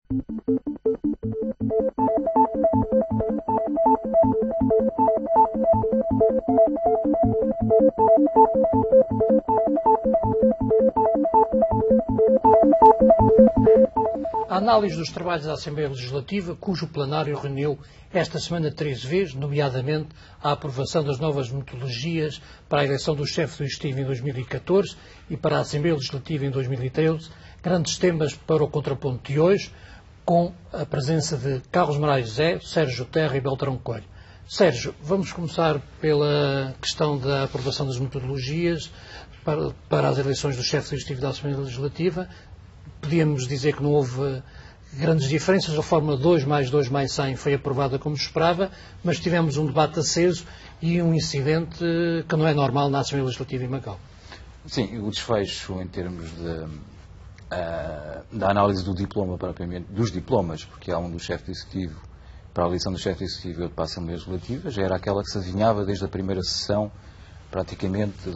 A análise dos trabalhos da Assembleia Legislativa, cujo plenário reuniu esta semana 13 vezes, nomeadamente a aprovação das novas metodologias para a eleição do chefe do Executivo em 2014 e para a Assembleia Legislativa em 2013, grandes temas para o contraponto de hoje, com a presença de Carlos Moraes José, Sérgio Terra e Beltrão Coelho. Sérgio, vamos começar pela questão da aprovação das metodologias para as eleições do chefe do Executivo da Assembleia Legislativa. Podíamos dizer que não houve grandes diferenças, a fórmula 2 mais 2 mais 100 foi aprovada como se esperava, mas tivemos um debate aceso e um incidente que não é normal na Assembleia Legislativa em Macau. Sim, o desfecho em termos da análise do diploma, propriamente, dos diplomas, porque há um do chefe do Executivo para a eleição do chefe do Executivo e outro para a Assembleia Legislativa, já era aquela que se adivinhava desde a primeira sessão, praticamente,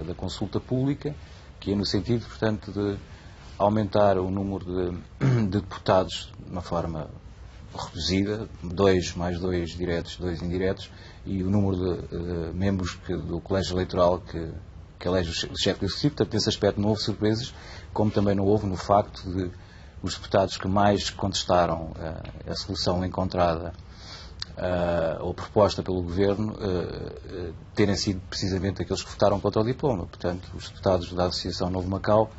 da consulta pública, que é no sentido, portanto, de aumentar o número de deputados de uma forma reduzida, 2 mais 2 diretos, 2 indiretos, e o número de membros do colégio eleitoral que elege o chefe do Executivo. Portanto, nesse aspecto não houve surpresas, como também não houve no facto de os deputados que mais contestaram a solução encontrada ou proposta pelo Governo terem sido precisamente aqueles que votaram contra o diploma. Portanto, os deputados da Associação Novo Macau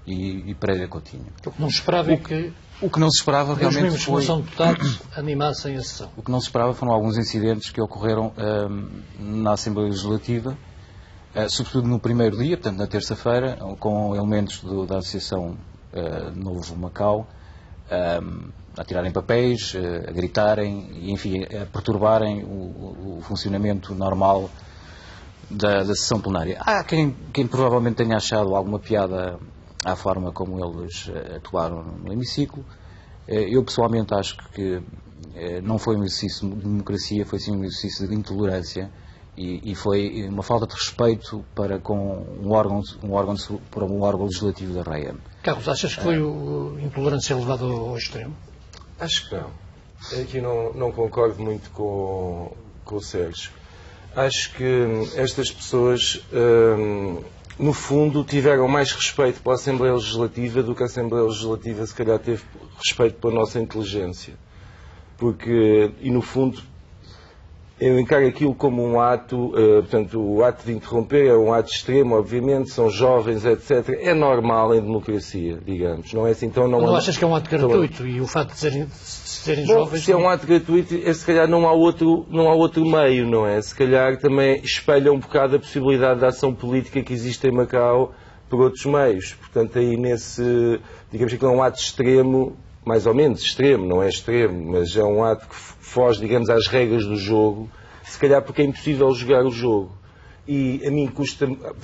e Pereira Coutinho. O que não se esperava é que o que não se esperava realmente os membros que não são deputados animassem a sessão. O que não se esperava foram alguns incidentes que ocorreram na Assembleia Legislativa, sobretudo no primeiro dia, portanto na terça-feira, com elementos da Associação Novo Macau a tirarem papéis, a gritarem e, enfim, a perturbarem o funcionamento normal da sessão plenária. Há quem provavelmente tenha achado alguma piada à forma como eles atuaram no hemiciclo. Eu pessoalmente acho que não foi um exercício de democracia, foi sim um exercício de intolerância e foi uma falta de respeito para com um órgão legislativo da REM. Carlos, achas que foi intolerância levada ao extremo? Acho que não. Aqui não concordo muito com o Sérgio. Acho que estas pessoas, no fundo, tiveram mais respeito pela Assembleia Legislativa do que a Assembleia Legislativa, se calhar, teve respeito pela nossa inteligência. E no fundo, eu encaro aquilo como um ato, portanto, o ato de interromper é um ato extremo, obviamente, são jovens, etc. É normal em democracia, digamos. Não é assim, então não achas que é um ato gratuito e o facto de serem jovens... Se é um ato gratuito, se calhar não há outro meio, não é? Se calhar também espelha um bocado a possibilidade de ação política que existe em Macau por outros meios. Portanto, aí digamos que não é um ato extremo, mais ou menos extremo, não é extremo, mas é um ato que foge, digamos, às regras do jogo, se calhar porque é impossível jogar o jogo. E a mim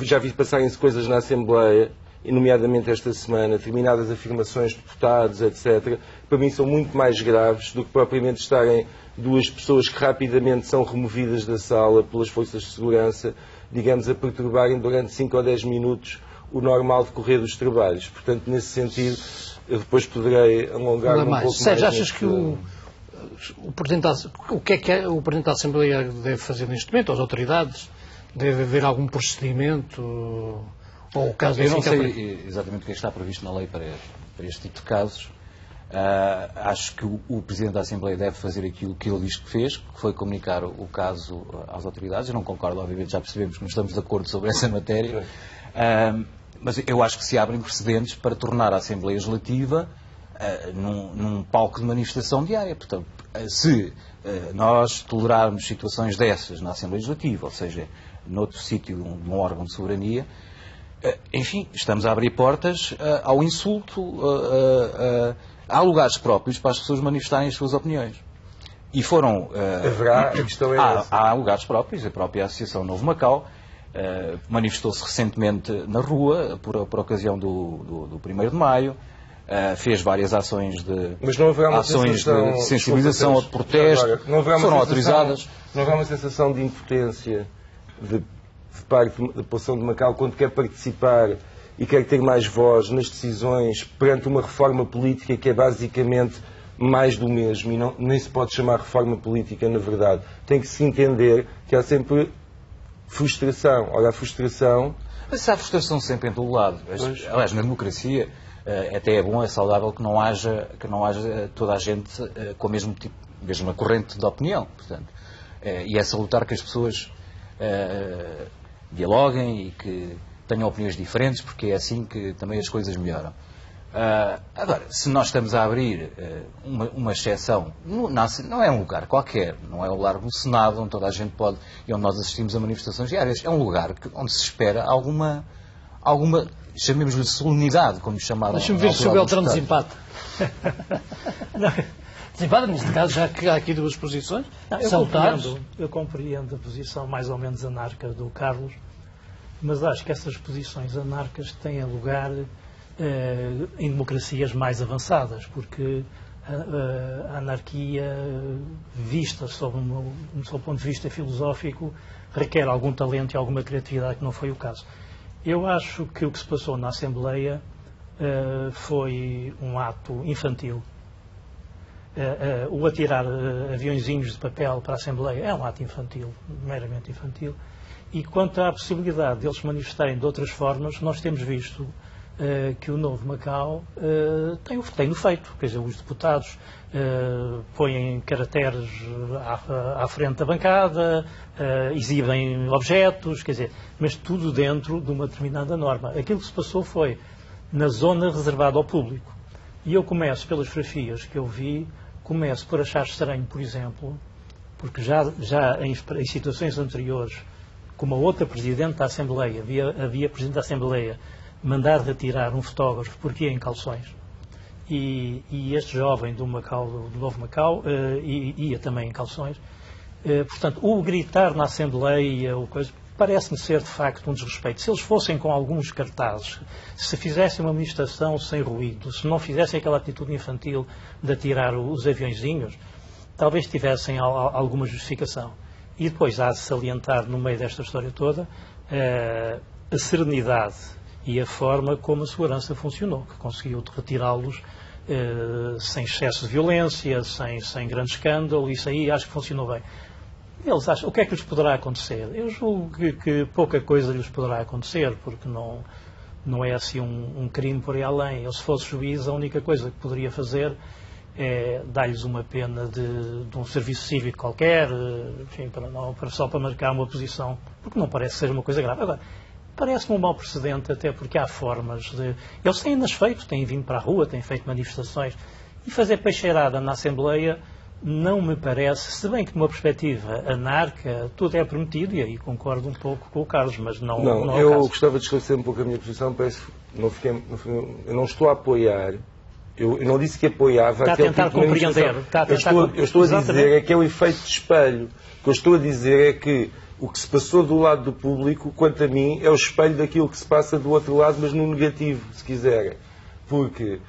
já vi passarem-se coisas na Assembleia, e nomeadamente esta semana, determinadas afirmações de deputados, etc., para mim são muito mais graves do que propriamente estarem duas pessoas que rapidamente são removidas da sala pelas forças de segurança, digamos, a perturbarem durante 5 ou 10 minutos o normal decorrer dos trabalhos. Portanto, nesse sentido, eu depois poderei alongar um pouco mais. Sérgio, achas que o que é o Presidente da Assembleia deve fazer neste momento, as autoridades? Deve haver algum procedimento? Ou o caso eu não sei exatamente o que está previsto na lei para este tipo de casos. Acho que o Presidente da Assembleia deve fazer aquilo que ele diz que fez, que foi comunicar o caso às autoridades. Eu não concordo, obviamente, já percebemos que não estamos de acordo sobre essa matéria. Mas eu acho que se abrem precedentes para tornar a Assembleia Legislativa num palco de manifestação diária. Portanto, se nós tolerarmos situações dessas na Assembleia Legislativa, ou seja, noutro sítio de um órgão de soberania, enfim, estamos a abrir portas ao insulto. Há lugares próprios para as pessoas manifestarem as suas opiniões. E foram... a questão é há lugares próprios, a própria Associação Novo Macau manifestou-se recentemente na rua, por ocasião do 1º de Maio, fez várias ações de sensibilização ao protesto, foram autorizadas. Não haverá uma sensação de impotência de parte da população de Macau quando quer participar e quer ter mais voz nas decisões perante uma reforma política que é basicamente mais do mesmo, e nem se pode chamar reforma política, na verdade. Tem que se entender que há sempre frustração. Ora, a frustração... Mas há frustração sempre em todo lado. Aliás, na democracia, até é bom, é saudável que não haja toda a gente com a mesma corrente de opinião. Portanto, e é salutar que as pessoas dialoguem e que tenham opiniões diferentes, porque é assim que também as coisas melhoram. Agora, se nós estamos a abrir uma exceção, não é um lugar qualquer, não é o Largo do Senado, onde toda a gente pode, e onde nós assistimos a manifestações diárias, é um lugar onde se espera alguma chamemos-lhe solenidade, como chamaram. Deixa-me ver se o Beltrão desempata. Desempata, neste caso, já que há aqui duas posições. Eu compreendo a posição mais ou menos anarca do Carlos, mas acho que essas posições anarcas têm lugar em democracias mais avançadas, porque a anarquia, vista sob um ponto de vista filosófico, requer algum talento e alguma criatividade, que não foi o caso. Eu acho que o que se passou na Assembleia foi um ato infantil. O atirar aviõezinhos de papel para a Assembleia é um ato infantil, meramente infantil. E quanto à possibilidade de eles se manifestarem de outras formas, nós temos visto que o novo Macau tem feito. Quer dizer, os deputados põem caracteres à frente da bancada, exibem objetos, quer dizer, mas tudo dentro de uma determinada norma. Aquilo que se passou foi na zona reservada ao público. E eu começo pelas fotografias que eu vi, começo por achar estranho, por exemplo, porque já em situações anteriores, como a outra Presidente da Assembleia, havia Presidente da Assembleia mandar retirar um fotógrafo porque ia em calções, e este jovem do novo Macau ia também em calções. Portanto, o gritar na Assembleia, parece-me ser de facto um desrespeito. Se eles fossem com alguns cartazes, se fizessem uma manifestação sem ruído, se não fizessem aquela atitude infantil de atirar os aviõezinhos, talvez tivessem alguma justificação. E depois há de salientar, no meio desta história toda, a serenidade e a forma como a segurança funcionou, que conseguiu retirá-los sem excesso de violência, sem grande escândalo. Isso aí acho que funcionou bem. Eles acham, o que é que lhes poderá acontecer? Eu julgo que pouca coisa lhes poderá acontecer, porque não é assim um crime por aí além. Eu, se fosse juiz, a única coisa que poderia fazer é dar-lhes uma pena de um serviço cívico qualquer, enfim, só para marcar uma posição, porque não parece ser uma coisa grave. Agora, parece-me um mau precedente, até porque há formas de... Eles têm-nas feito, têm vindo para a rua, têm feito manifestações, e fazer peixeirada na Assembleia não me parece, se bem que de uma perspectiva anarca tudo é permitido, e aí concordo um pouco com o Carlos, mas não é o caso. Eu gostava de esclarecer um pouco a minha posição, parece que eu não estou a apoiar, eu não disse que apoiava aquele tipo de manifestação. Eu estou a dizer é que é o efeito de espelho. O que eu estou a dizer é que o que se passou do lado do público, quanto a mim, é o espelho daquilo que se passa do outro lado, mas no negativo, se quiserem. Porque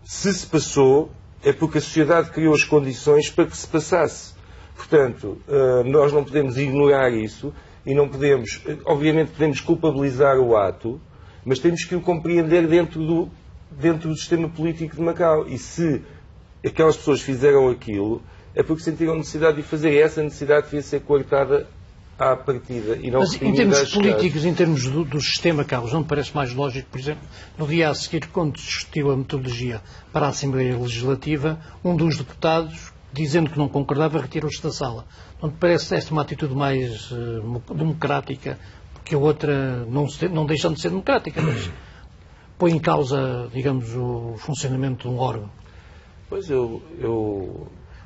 se passou, é porque a sociedade criou as condições para que se passasse. Portanto, nós não podemos ignorar isso e não podemos, obviamente podemos culpabilizar o ato, mas temos que o compreender dentro do sistema político de Macau. E se aquelas pessoas fizeram aquilo, é porque sentiram necessidade de fazer, e essa necessidade devia ser coartada à partida. E não. Mas em termos políticos, em termos do sistema, Carlos, não me parece mais lógico, por exemplo, no dia a seguir, quando se discutiu a metodologia para a Assembleia Legislativa, um dos deputados, dizendo que não concordava, retirou-se da sala. Não te parece esta uma atitude mais democrática, porque a outra, não deixando de ser democrática, mas põe em causa, digamos, o funcionamento de um órgão? Pois o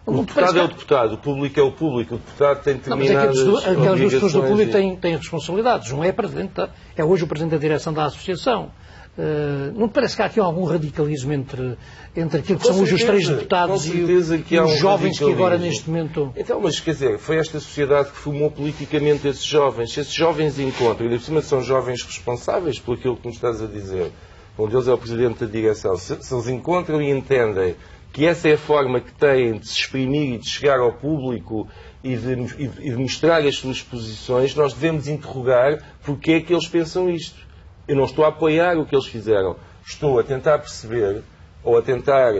deputado é o deputado, o público é o público, o deputado tem determinadas obrigações. Aquelas duas pessoas do público têm responsabilidades. Um é hoje o Presidente da direção da Associação. Não parece que há aqui algum radicalismo entre aquilo que são hoje os três deputados e os jovens que agora neste momento... Então, mas quer dizer, foi esta sociedade que formou politicamente esses jovens. Se esses jovens encontram, e de cima são jovens responsáveis por aquilo que nos estás a dizer, um deles é o Presidente da direção, se eles encontram e entendem que essa é a forma que têm de se exprimir e de chegar ao público e de mostrar as suas posições, nós devemos interrogar porque é que eles pensam isto. Eu não estou a apoiar o que eles fizeram. Estou a tentar perceber, ou a tentar,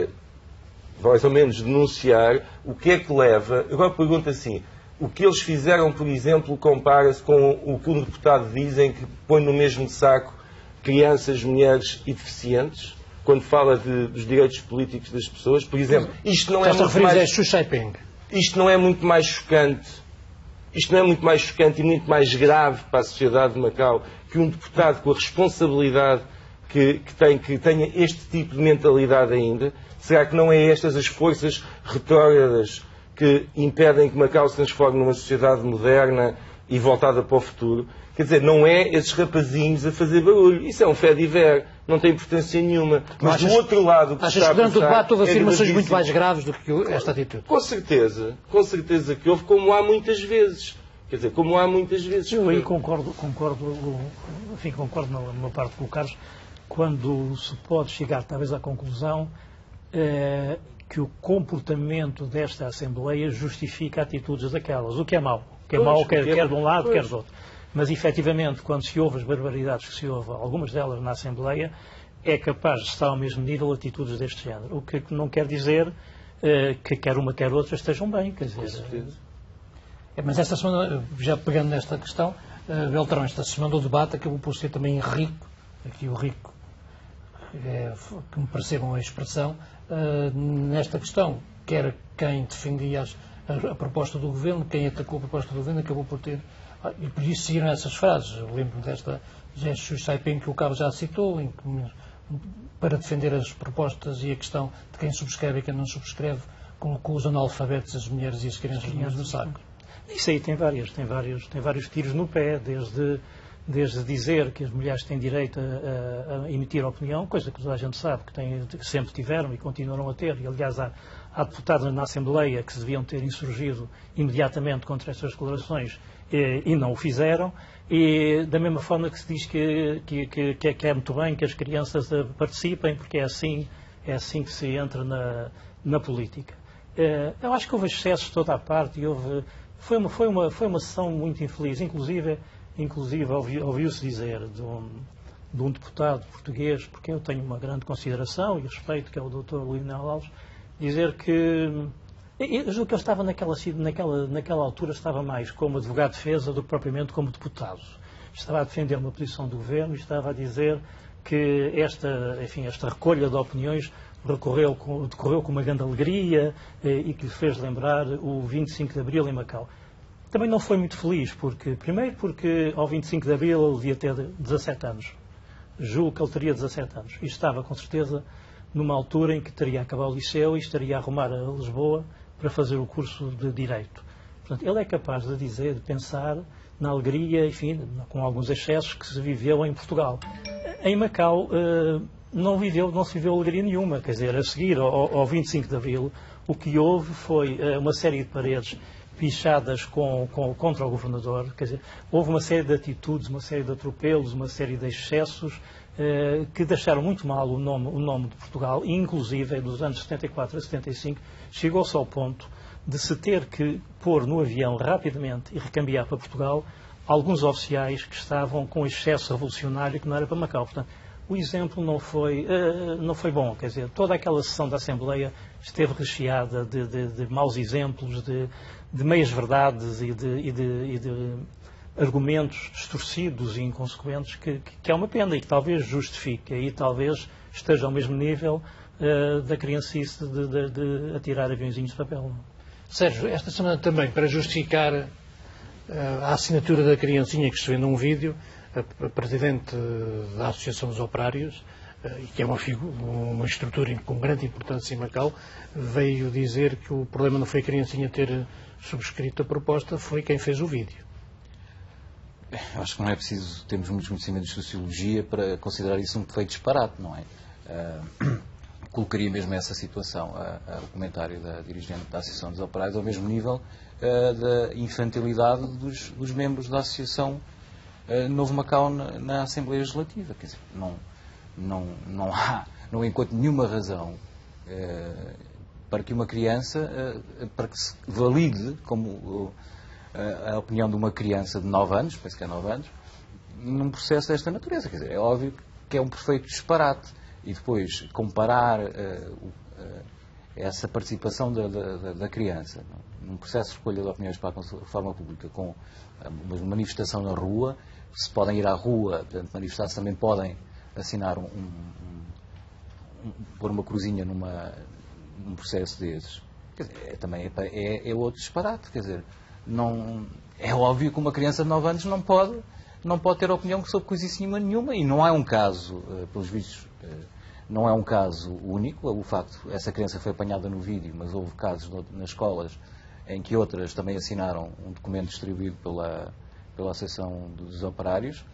mais ou menos, denunciar o que é que leva... Agora pergunto assim, o que eles fizeram, por exemplo, compara-se com o que um deputado diz em que põe no mesmo saco crianças, mulheres e deficientes, quando fala dos direitos políticos das pessoas? Por exemplo, isto não é muito mais... Isto não é muito mais chocante. Isto não é muito mais chocante e muito mais grave para a sociedade de Macau que um deputado com a responsabilidade que tenha este tipo de mentalidade ainda? Será que não é estas as forças retrógradas que impedem que Macau se transforme numa sociedade moderna e voltada para o futuro? Quer dizer, não é esses rapazinhos a fazer barulho. Isso é um fait-divers, não tem importância nenhuma. Mas do outro lado... Achas que durante o debate houve afirmações muito mais graves do que esta atitude? Com certeza que houve, como há muitas vezes. Quer dizer, como há muitas vezes. Eu aí concordo numa parte com o Carlos, quando se pode chegar talvez à conclusão que o comportamento desta Assembleia justifica atitudes daquelas, o que é mau. O que é mau quer de um lado, quer do outro. Mas, efetivamente, quando se ouve as barbaridades que se ouve, algumas delas na Assembleia, é capaz de estar ao mesmo nível atitudes deste género. O que não quer dizer que quer uma, quer outra estejam bem. Quer dizer, mas esta semana, já pegando nesta questão, Beltrão, esta semana o debate acabou por ser também rico, aqui o rico, que me percebam a expressão, nesta questão, quer quem defendia a proposta do Governo, quem atacou a proposta do Governo, acabou por ter... E por isso seguiram essas frases. Eu lembro desta Xu Saiping que o Carlos já citou, em que, para defender as propostas e a questão de quem subscreve e quem não subscreve, colocou os analfabetos, as mulheres e as crianças no mesmo saco. Isso aí tem vários tiros no pé, desde dizer que as mulheres têm direito a emitir opinião, coisa que toda a gente sabe que sempre tiveram e continuarão a ter, e aliás há deputados na Assembleia que se deviam ter insurgido imediatamente contra estas declarações e não o fizeram, e da mesma forma que se diz que é muito bem que as crianças participem, porque é assim que se entra na política. Eu acho que houve excessos de toda a parte e foi uma sessão muito infeliz, inclusive ouviu-se dizer de um deputado português, porque eu tenho uma grande consideração e respeito, que é o Dr. Lionel Alves, dizer que eu julgo que ele estava naquela altura estava mais como advogado de defesa do que propriamente como deputado. Estava a defender uma posição do Governo e estava a dizer que esta recolha de opiniões decorreu com uma grande alegria e que lhe fez lembrar o 25 de Abril em Macau. Também não foi muito feliz, primeiro porque ao 25 de Abril ele devia ter 17 anos. Julgo que ele teria 17 anos. E estava, com certeza, numa altura em que teria acabado o liceu e estaria a arrumar a Lisboa para fazer o curso de Direito. Portanto, ele é capaz de pensar na alegria, enfim, com alguns excessos que se viveu em Portugal. Em Macau não se viveu alegria nenhuma. Quer dizer, a seguir ao 25 de Abril, o que houve foi uma série de paredes pichadas contra o governador. Quer dizer, houve uma série de atitudes, uma série de atropelos, uma série de excessos que deixaram muito mal o nome de Portugal, e inclusive dos anos 74 a 75 chegou-se ao ponto de se ter que pôr no avião rapidamente e recambiar para Portugal alguns oficiais que estavam com excesso revolucionário que não era para Macau. Portanto, o exemplo não foi bom. Quer dizer, toda aquela sessão da Assembleia esteve recheada de maus exemplos, de meias-verdades e de argumentos distorcidos e inconsequentes que é uma pena e que talvez justifique e talvez esteja ao mesmo nível da criancice de atirar aviãozinhos de papel. Sérgio, esta semana também, para justificar a assinatura da criancinha que se vê num vídeo, a Presidente da Associação dos Operários, que é uma estrutura com grande importância em Macau, veio dizer que o problema não foi a criancinha ter subscrito a proposta, foi quem fez o vídeo. Eu acho que não é preciso termos muitos conhecimentos de sociologia para considerar isso um feito disparate, não é? Colocaria mesmo essa situação, o comentário da dirigente da Associação dos Operários, ao mesmo nível da infantilidade dos membros da Associação Novo Macau na Assembleia Legislativa. Quer dizer, não encontro nenhuma razão para que uma criança, para que se valide como a opinião de uma criança de 9 anos, penso que é 9 anos, num processo desta natureza. Quer dizer, é óbvio que é um perfeito disparate. E depois comparar essa participação da criança num processo de recolha de opiniões para a forma pública com uma manifestação na rua, se podem ir à rua, portanto, manifestar-se, também podem assinar pôr uma cruzinha num processo desses. Quer dizer, também é outro disparate. Quer dizer, não, é óbvio que uma criança de 9 anos não pode ter opinião sobre coisíssima nenhuma, e não é um caso, pelos vistos, não é um caso único. O facto, essa criança foi apanhada no vídeo, mas houve casos nas escolas em que outras também assinaram um documento distribuído pela Associação dos Operários.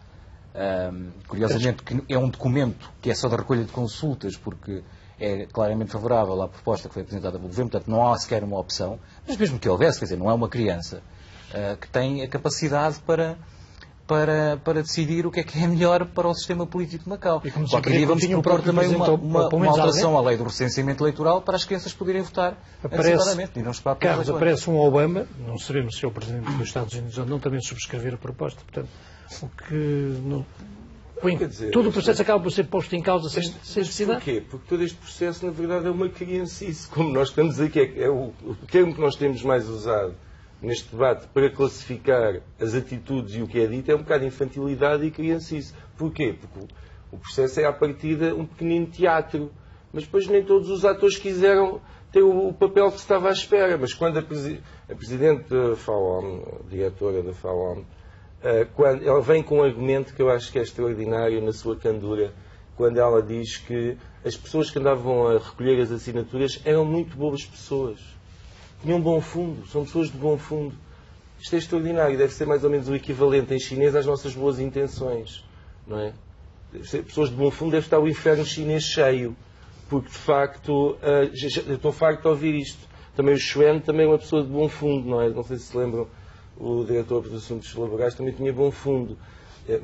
Curiosamente, que é um documento que é só da recolha de consultas, porque é claramente favorável à proposta que foi apresentada pelo Governo, portanto não há sequer uma opção, mas mesmo que houvesse, quer dizer, não é uma criança que tem a capacidade para decidir o que é melhor para o sistema político de Macau. Qualquer dia vamos propor também uma alteração à lei do recenseamento eleitoral para as crianças poderem votar antecipadamente e não esperar por Carlos, aparece um Obama, não sabemos se é o Presidente dos Estados Unidos ou não, também subscrever a proposta. Portanto, o que não... todo o processo acaba por ser posto em causa sem necessidade. Porquê? Porque todo este processo, na verdade, é uma criancice. Como nós estamos aqui, é o termo que nós temos mais usado neste debate para classificar as atitudes e o que é dito é um bocado de infantilidade e criancice. Porquê? Porque o processo é, à partida, um pequenino teatro. Mas depois nem todos os atores quiseram ter o papel que se estava à espera. Mas quando a Presidente da FAOM, a diretora da FAOM, quando ela vem com um argumento que eu acho que é extraordinário na sua candura, quando ela diz que as pessoas que andavam a recolher as assinaturas eram muito boas pessoas. Tinham bom fundo, são pessoas de bom fundo. Isto é extraordinário, deve ser mais ou menos o equivalente em chinês às nossas boas intenções, não é? Pessoas de bom fundo, deve estar o inferno chinês cheio, porque de facto, eu estou farto de ouvir isto. Também o Xuan também é uma pessoa de bom fundo, não é? Não sei se se lembram, o diretor dos assuntos laborais também tinha bom fundo.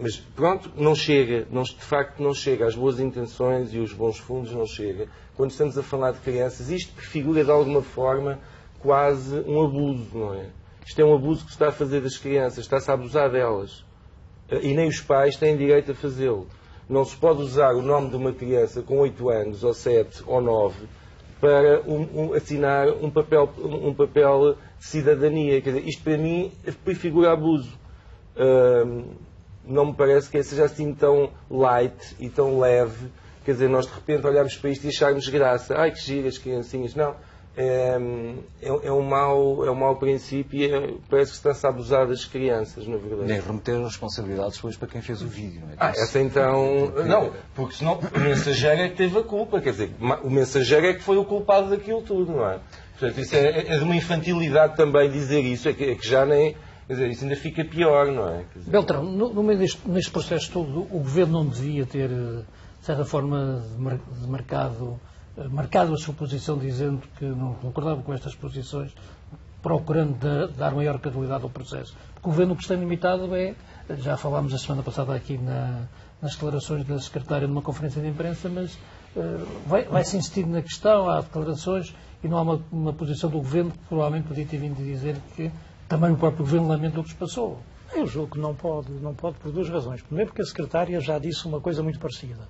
Mas pronto, não chega, de facto não chega. As boas intenções e os bons fundos não chega. Quando estamos a falar de crianças, isto prefigura de alguma forma quase um abuso, não é? Isto é um abuso que se está a fazer das crianças, está-se a abusar delas. E nem os pais têm direito a fazê-lo. Não se pode usar o nome de uma criança com 8 anos, ou 7, ou 9, para assinar um papel de cidadania. Quer dizer, isto para mim prefigura abuso. Não me parece que seja assim tão light e tão leve. Quer dizer, nós de repente olharmos para isto e acharmos graça. Ai, que giro, as criancinhas. Não. É um mau princípio e parece que está-se a abusar das crianças, na verdade. Nem remeter as responsabilidades depois para quem fez o vídeo, não é? Essa então... Não, porque senão o mensageiro é que teve a culpa, quer dizer, o mensageiro é que foi o culpado daquilo tudo, não é? Portanto, isso é de uma infantilidade também dizer isso, é que já nem... Quer dizer, isso ainda fica pior, não é? Quer dizer, Beltrão, no meio neste processo todo, o Governo não devia ter, de certa forma, marcado a sua posição dizendo que não concordava com estas posições, procurando dar maior credibilidade ao processo. Porque o Governo, o que está limitado é, já falámos a semana passada aqui nas declarações da Secretária numa conferência de imprensa, mas vai-se insistir na questão, há declarações e não há uma posição do Governo que provavelmente podia ter vindo a dizer que também o próprio Governo lamenta o que se passou. Eu julgo que não pode por duas razões. Primeiro, porque a Secretária já disse uma coisa muito parecida.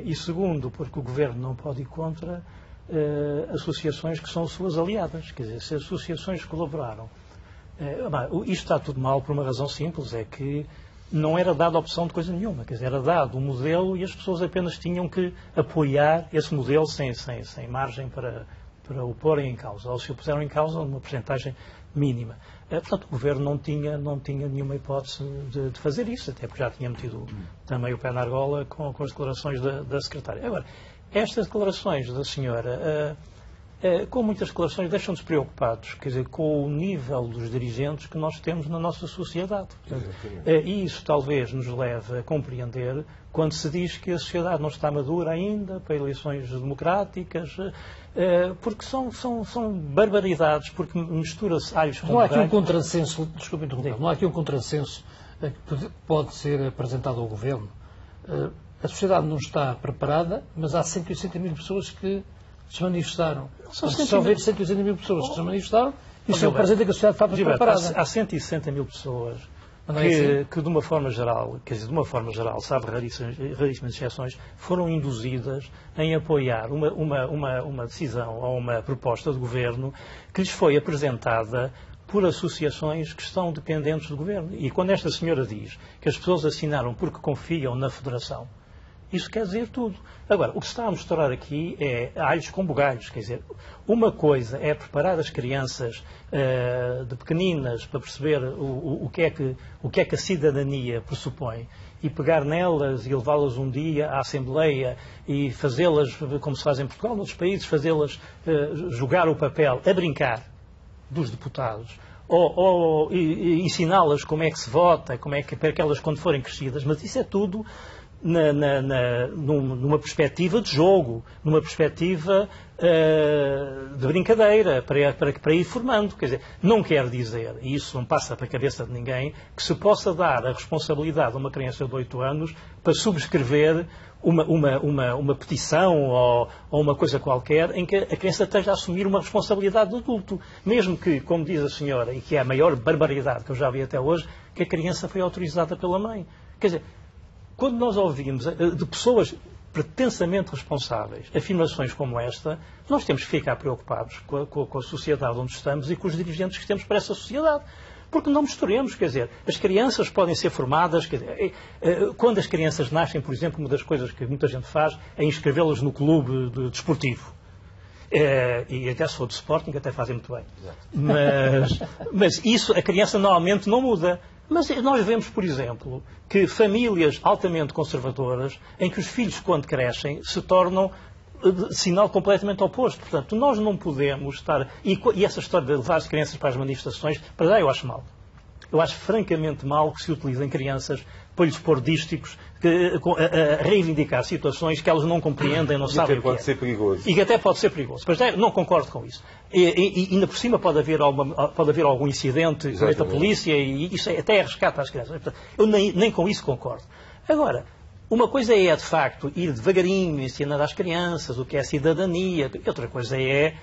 E segundo, porque o Governo não pode ir contra associações que são suas aliadas. Quer dizer, se associações colaboraram. Isto está tudo mal por uma razão simples, é que não era dada opção de coisa nenhuma. Quer dizer, era dado um modelo e as pessoas apenas tinham que apoiar esse modelo sem margem para o porem em causa. Ou se o puseram em causa, numa porcentagem mínima. Portanto, o Governo não tinha nenhuma hipótese de fazer isso, até porque já tinha metido também o pé na argola com as declarações da Secretária. Agora, estas declarações da senhora, com muitas declarações, deixam-nos preocupados, quer dizer, com o nível dos dirigentes que nós temos na nossa sociedade. Portanto, e isso talvez nos leve a compreender quando se diz que a sociedade não está madura ainda para eleições democráticas, porque são barbaridades, porque mistura-se alhos com Não há aqui um contrassenso, desculpe interromper, não há aqui um contrassenso que pode ser apresentado ao Governo. A sociedade não está preparada, mas há 160 mil pessoas que se manifestaram. Se houver 160 mil pessoas que se manifestaram, isso é um presente que a sociedade está preparada. Há 160 mil pessoas. que de uma forma geral, sabe, raríssimas exceções, foram induzidas em apoiar uma decisão ou uma proposta de governo que lhes foi apresentada por associações que estão dependentes do governo. E quando esta senhora diz que as pessoas assinaram porque confiam na Federação, isso quer dizer tudo. Agora, o que se está a mostrar aqui é alhos com bugalhos. Quer dizer, uma coisa é preparar as crianças de pequeninas para perceber o que é que a cidadania pressupõe e pegar nelas e levá-las um dia à Assembleia e fazê-las, como se faz em Portugal, noutros países, fazê-las jogar o papel, a brincar dos deputados, ou ensiná-las como é que se vota, para que elas, quando forem crescidas, mas isso é tudo numa perspectiva de jogo, numa perspectiva de brincadeira, para ir formando. Quer dizer, não quer dizer, e isso não passa para a cabeça de ninguém, que se possa dar a responsabilidade a uma criança de 8 anos para subscrever uma petição ou uma coisa qualquer em que a criança esteja a assumir uma responsabilidade de adulto. Mesmo que, como diz a senhora, e que é a maior barbaridade que eu já vi até hoje, que a criança foi autorizada pela mãe. Quer dizer, quando nós ouvimos de pessoas pretensamente responsáveis afirmações como esta, nós temos que ficar preocupados com a sociedade onde estamos e com os dirigentes que temos para essa sociedade. Porque não misturemos, quer dizer, as crianças podem ser formadas, quer dizer, quando as crianças nascem, por exemplo, uma das coisas que muita gente faz é inscrevê-las no clube desportivo. E até se for de Sporting, até fazem muito bem. Mas isso, a criança normalmente não muda. Mas nós vemos, por exemplo, que famílias altamente conservadoras, em que os filhos, quando crescem, se tornam de sinal completamente oposto. Portanto, nós não podemos estar... E essa história de levar as crianças para as manifestações, para já eu acho mal. Eu acho francamente mal que se utilizem crianças para lhes pôr dísticos, a reivindicar situações que elas não compreendem, não sabem o que é. E que pode ser perigoso. E que até pode ser perigoso. Mas não concordo com isso. E ainda por cima pode haver algum incidente com a polícia e isso até é resgate às crianças. Eu nem com isso concordo. Agora, uma coisa é, de facto, ir devagarinho, ensinar às crianças o que é cidadania, e outra coisa é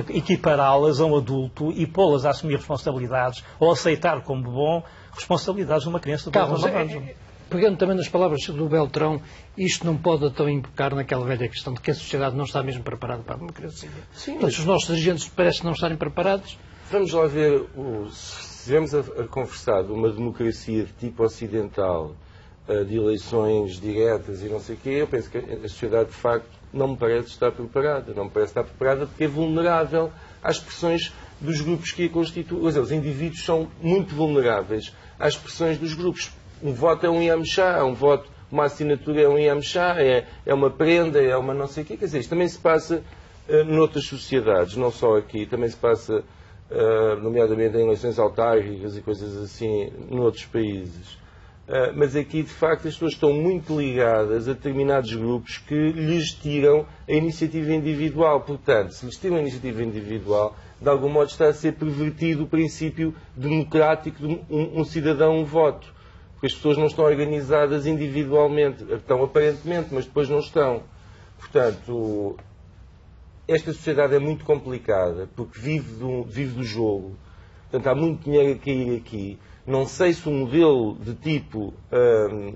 equipará-las a um adulto e pô-las a assumir responsabilidades ou aceitar como bom responsabilidades de uma criança de 9 anos. Pegando também nas palavras do Beltrão, isto não pode então implicar naquela velha questão de que a sociedade não está mesmo preparada para a democracia. Sim, mas os nossos dirigentes parecem não estarem preparados. Vamos lá ver, se estivermos a conversar de uma democracia de tipo ocidental, de eleições diretas e não sei o quê, eu penso que a sociedade, de facto, não me parece estar preparada. Não me parece estar preparada porque é vulnerável às pressões dos grupos que a constituem. Ou seja, os indivíduos são muito vulneráveis às pressões dos grupos. Um voto é um iamchá, uma assinatura é um iamchá, é uma prenda, é uma não sei o quê. Quer dizer, isto também se passa noutras sociedades, não só aqui, também se passa, nomeadamente em eleições autárquicas e coisas assim, noutros países. Mas aqui, de facto, as pessoas estão muito ligadas a determinados grupos que lhes tiram a iniciativa individual. Portanto, se lhes tiram a iniciativa individual, de algum modo está a ser pervertido o princípio democrático de um cidadão, um voto. Porque as pessoas não estão organizadas individualmente. Estão aparentemente, mas depois não estão. Portanto, esta sociedade é muito complicada, porque vive do jogo. Portanto, há muito dinheiro a cair aqui. Não sei se o modelo de tipo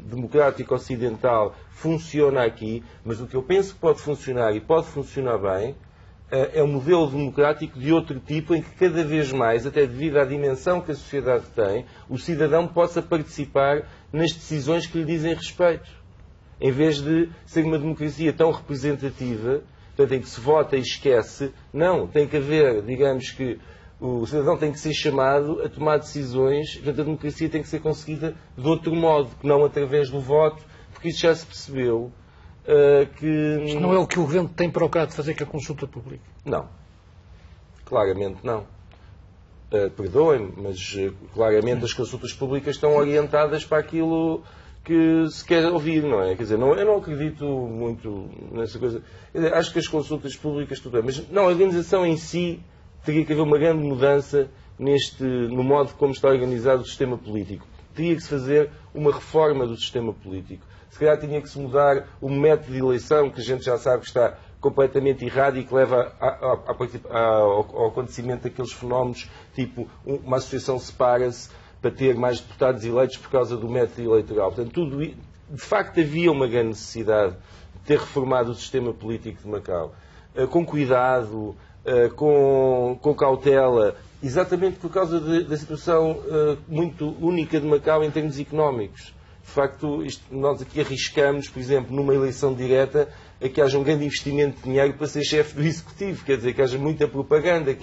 democrático ocidental funciona aqui, mas o que eu penso que pode funcionar e pode funcionar bem é um modelo democrático de outro tipo em que cada vez mais, até devido à dimensão que a sociedade tem, o cidadão possa participar nas decisões que lhe dizem respeito. Em vez de ser uma democracia tão representativa, portanto, em que se vota e esquece, não, tem que haver, digamos que o cidadão tem que ser chamado a tomar decisões, portanto a democracia tem que ser conseguida de outro modo, que não através do voto, porque isso já se percebeu que... Isto não é o que o governo tem procurado fazer com a consulta pública? Não. Claramente não. Perdoem-me, mas claramente as consultas públicas estão orientadas para aquilo que se quer ouvir, não é? Quer dizer, eu não acredito muito nessa coisa. Acho que as consultas públicas, tudo bem, mas não, a organização em si teria que haver uma grande mudança no modo como está organizado o sistema político. Teria que se fazer uma reforma do sistema político. Se calhar tinha que se mudar o método de eleição, que a gente já sabe que está completamente errado e que leva ao acontecimento daqueles fenómenos, tipo uma associação separa-se, para ter mais deputados eleitos por causa do método eleitoral. Portanto, de facto havia uma grande necessidade de ter reformado o sistema político de Macau. Com cuidado, com cautela, exatamente por causa da situação muito única de Macau em termos económicos. De facto, nós aqui arriscamos, por exemplo, numa eleição direta, a que haja um grande investimento de dinheiro para ser chefe do Executivo, quer dizer, que haja muita propaganda,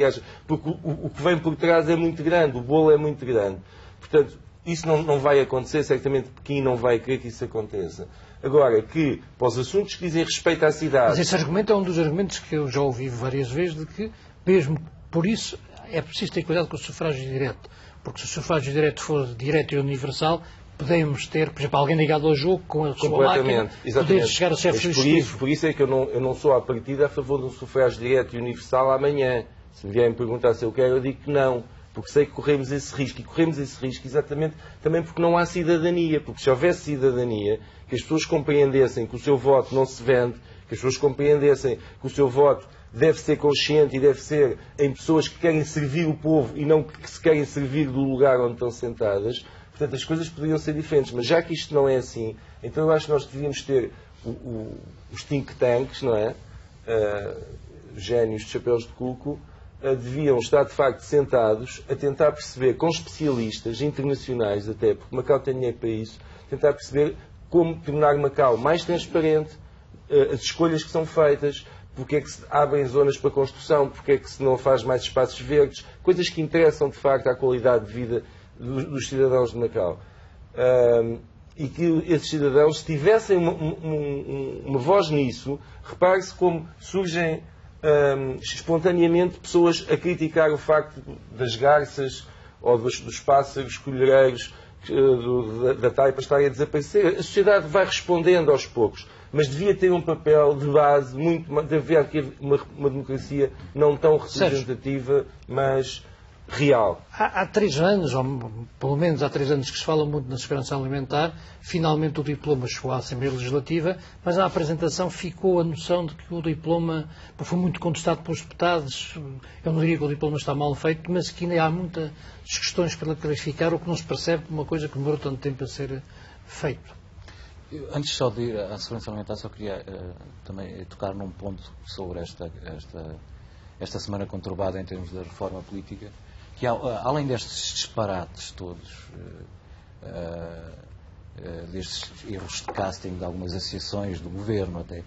porque o que vem por trás é muito grande, o bolo é muito grande. Portanto, isso não vai acontecer, certamente Pequim não vai querer que isso aconteça. Agora, que para os assuntos que dizem respeito à cidade... Mas esse argumento é um dos argumentos que eu já ouvi várias vezes, de que, mesmo por isso, é preciso ter cuidado com o sufrágio direto. Porque se o sufrágio direto for direto e universal, podemos ter, por exemplo, alguém ligado ao jogo com a sua máquina, poder chegar a chefe do Executivo. Por isso é que eu não sou à partida a favor de um sufrágio direto e universal amanhã. Se me vierem perguntar se eu quero, eu digo que não. Porque sei que corremos esse risco. E corremos esse risco exatamente também porque não há cidadania. Porque se houvesse cidadania, que as pessoas compreendessem que o seu voto não se vende, que as pessoas compreendessem que o seu voto deve ser consciente e deve ser em pessoas que querem servir o povo e não que se querem servir do lugar onde estão sentadas, portanto as coisas poderiam ser diferentes. Mas já que isto não é assim, então eu acho que nós devíamos ter os think tanks, não é? Génios de chapéus de cuco, deviam estar de facto sentados a tentar perceber com especialistas internacionais até, porque Macau tem dinheiro para isso, tentar perceber como tornar Macau mais transparente, as escolhas que são feitas, porque é que se abrem zonas para construção, porque é que se não faz mais espaços verdes, coisas que interessam de facto à qualidade de vida dos cidadãos de Macau. E que esses cidadãos, se tivessem uma voz nisso, repare-se como surgem espontaneamente pessoas a criticar o facto das garças ou dos pássaros colhereiros da taipa estarem a desaparecer. A sociedade vai respondendo aos poucos, mas devia ter um papel de base, devia haver uma democracia não tão representativa, mas real. Há 3 anos, ou pelo menos há 3 anos que se fala muito na segurança alimentar, finalmente o diploma chegou à Assembleia Legislativa, mas na apresentação ficou a noção de que o diploma foi muito contestado pelos deputados. Eu não diria que o diploma está mal feito, mas que ainda há muitas questões para clarificar, o que não se percebe de uma coisa que demorou tanto tempo a ser feito. Antes só de ir à segurança alimentar, só queria também tocar num ponto sobre esta semana conturbada em termos da reforma política, que além destes disparates todos, destes erros de casting de algumas associações do governo até,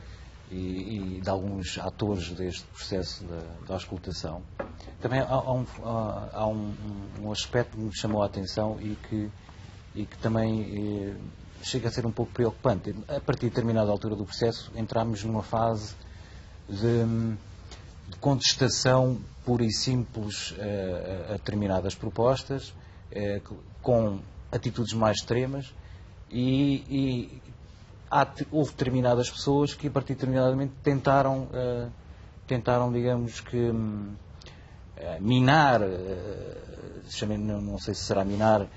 e de alguns atores deste processo da auscultação, também há um aspecto que me chamou a atenção e que também chega a ser um pouco preocupante. A partir de determinada altura do processo, entramos numa fase de contestação pura e simples a determinadas propostas, com atitudes mais extremas, e houve determinadas pessoas que, a partir de determinado momento, tentaram, digamos que, minar, não sei se será minar,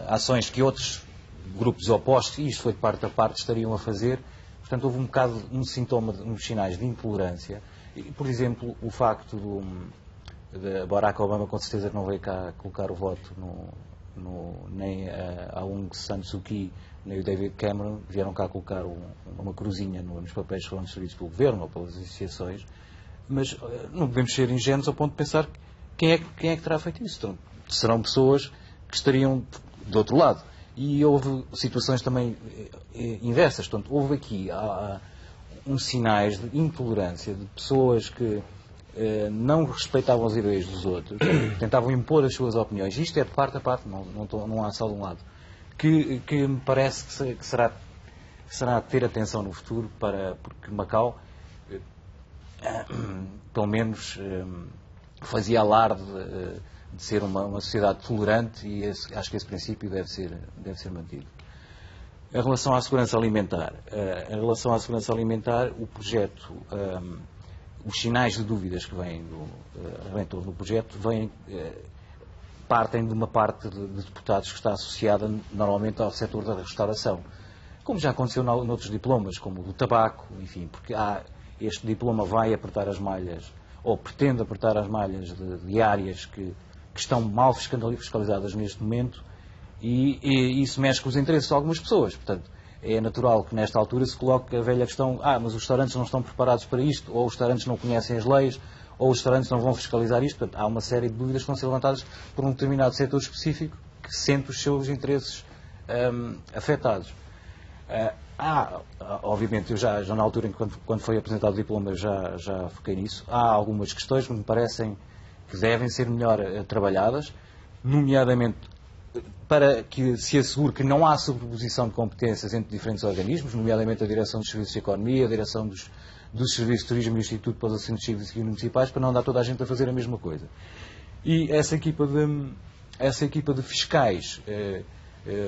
ações que outros grupos opostos, e isto foi de parte a parte, estariam a fazer. Portanto, houve um sintoma, uns sinais de intolerância. Por exemplo, o facto de Barack Obama, com certeza que não veio cá colocar o voto nem a Aung San Suu Kyi, nem o David Cameron vieram cá colocar uma cruzinha nos papéis que foram distribuídos pelo governo ou pelas associações, mas não podemos ser ingênuos ao ponto de pensar quem é que terá feito isso. Então, serão pessoas que estariam do outro lado. E houve situações também inversas. Portanto, houve aqui uns sinais de intolerância de pessoas que não respeitavam as ideias dos outros, tentavam impor as suas opiniões. Isto é de parte a parte, não há só de um lado. Que me parece que será ter atenção no futuro, porque Macau, pelo menos, fazia alarde de ser uma sociedade tolerante, e acho que esse princípio deve ser mantido. Em relação à segurança alimentar, o projeto, os sinais de dúvidas que vêm do projeto partem de uma parte de deputados que está associada normalmente ao setor da restauração, como já aconteceu noutros diplomas, como o do tabaco, enfim, porque este diploma vai apertar as malhas, ou pretende apertar as malhas de áreas que estão mal fiscalizadas neste momento, E isso mexe com os interesses de algumas pessoas. Portanto, é natural que nesta altura se coloque a velha questão, mas os restaurantes não estão preparados para isto, ou os restaurantes não conhecem as leis, ou os restaurantes não vão fiscalizar isto. Portanto, há uma série de dúvidas que vão ser levantadas por um determinado setor específico que sente os seus interesses afetados. Obviamente, eu já na altura, quando foi apresentado o diploma, já foquei nisso. Há algumas questões que me parecem que devem ser melhor trabalhadas, nomeadamente para que se assegure que não há sobreposição de competências entre diferentes organismos, nomeadamente a Direção dos Serviços de Economia, a Direção dos Serviços de Turismo e o Instituto para os Assuntos Cívicos e Municipais, para não andar toda a gente a fazer a mesma coisa. E essa equipa de fiscais,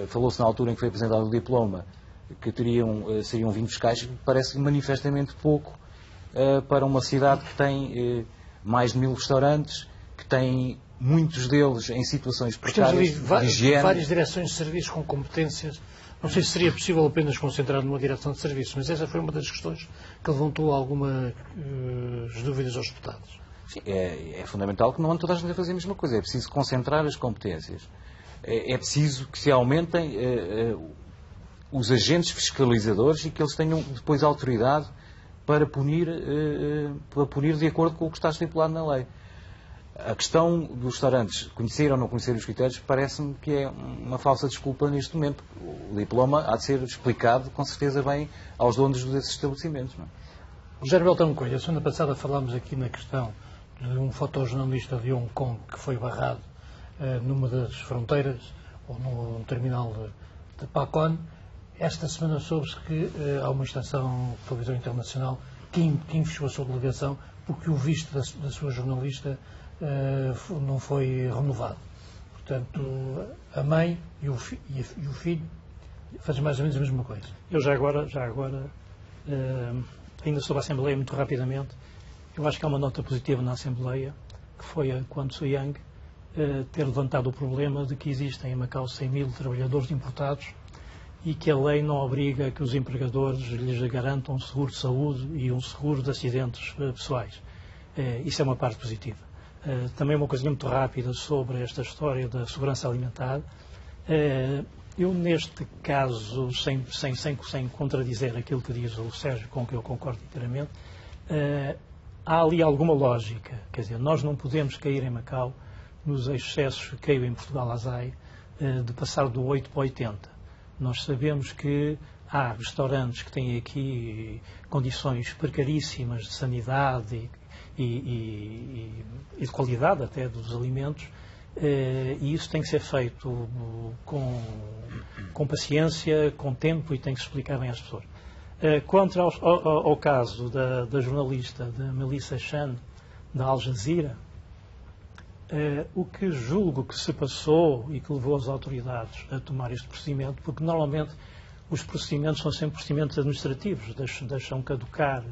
falou-se na altura em que foi apresentado o diploma, que seriam 20 fiscais, que parece manifestamente pouco para uma cidade que tem mais de 1000 restaurantes, que tem muitos deles em situações precárias de higiene. Várias direções de serviços com competências. Não sei se seria possível apenas concentrar numa direção de serviços, mas essa foi uma das questões que levantou algumas dúvidas aos deputados. Sim, é fundamental que não ande toda a gente a fazer a mesma coisa. É preciso concentrar as competências. É preciso que se aumentem os agentes fiscalizadores e que eles tenham depois autoridade para punir de acordo com o que está estipulado na lei. A questão dos restaurantes conhecer ou não conhecer os critérios parece-me que é uma falsa desculpa neste momento. O diploma há de ser explicado com certeza bem aos donos desses estabelecimentos. Não é? Rogério Beltrão Coelho, a semana passada falámos aqui na questão de um fotojornalista de Hong Kong que foi barrado numa das fronteiras ou num terminal de Pacon. Esta semana soube-se que há uma estação de televisão internacional que fechou a sua delegação porque o visto da sua jornalista não foi renovado. Portanto, a mãe e o filho fazem mais ou menos a mesma coisa. Eu já agora ainda sobre a Assembleia, muito rapidamente, eu acho que há uma nota positiva na Assembleia, que foi a Kwan Tso-yang ter levantado o problema de que existem em Macau 100.000 trabalhadores importados e que a lei não obriga que os empregadores lhes garantam um seguro de saúde e um seguro de acidentes pessoais. Isso é uma parte positiva. Também uma coisa muito rápida sobre esta história da segurança alimentar. Eu, neste caso, sem contradizer aquilo que diz o Sérgio, com que eu concordo inteiramente, há ali alguma lógica. Quer dizer, nós não podemos cair em Macau nos excessos que caiu em Portugal à ZAI, de passar do 8 para 80. Nós sabemos que há restaurantes que têm aqui condições precaríssimas de sanidade e de qualidade até dos alimentos, e isso tem que ser feito com paciência, com tempo, e tem que se explicar bem às pessoas. Quanto ao caso da jornalista da Melissa Chan, da Al Jazeera, o que julgo que se passou e que levou as autoridades a tomar este procedimento, porque normalmente os procedimentos são sempre procedimentos administrativos, deixam caducar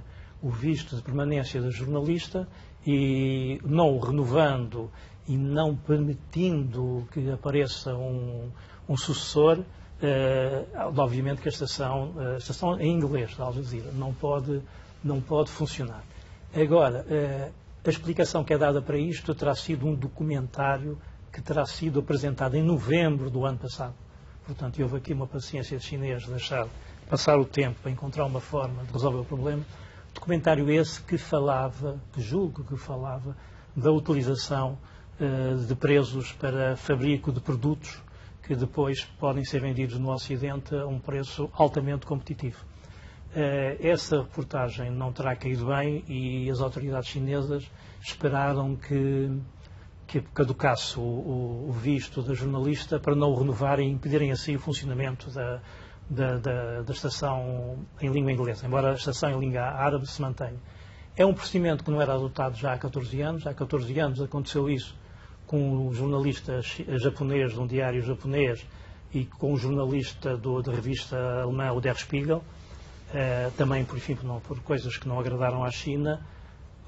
o visto de permanência da jornalista e não o renovando e não permitindo que apareça um sucessor, obviamente que a estação em inglês da Al Jazeera não pode funcionar. Agora, a explicação que é dada para isto terá sido um documentário que terá sido apresentado em novembro do ano passado. Portanto, houve aqui uma paciência de chinês de deixar passar o tempo para encontrar uma forma de resolver o problema. Documentário esse que julgo que falava da utilização de presos para fabrico de produtos que depois podem ser vendidos no Ocidente a um preço altamente competitivo. Essa reportagem não terá caído bem e as autoridades chinesas esperaram que caducasse o visto da jornalista para não o renovar e impedirem assim o funcionamento da estação em língua inglesa, embora a estação em língua árabe se mantenha. É um procedimento que não era adotado já há 14 anos. Há 14 anos aconteceu isso com um jornalista japonês de um diário japonês e com um jornalista da revista alemã, o Der Spiegel, também por coisas que não agradaram à China,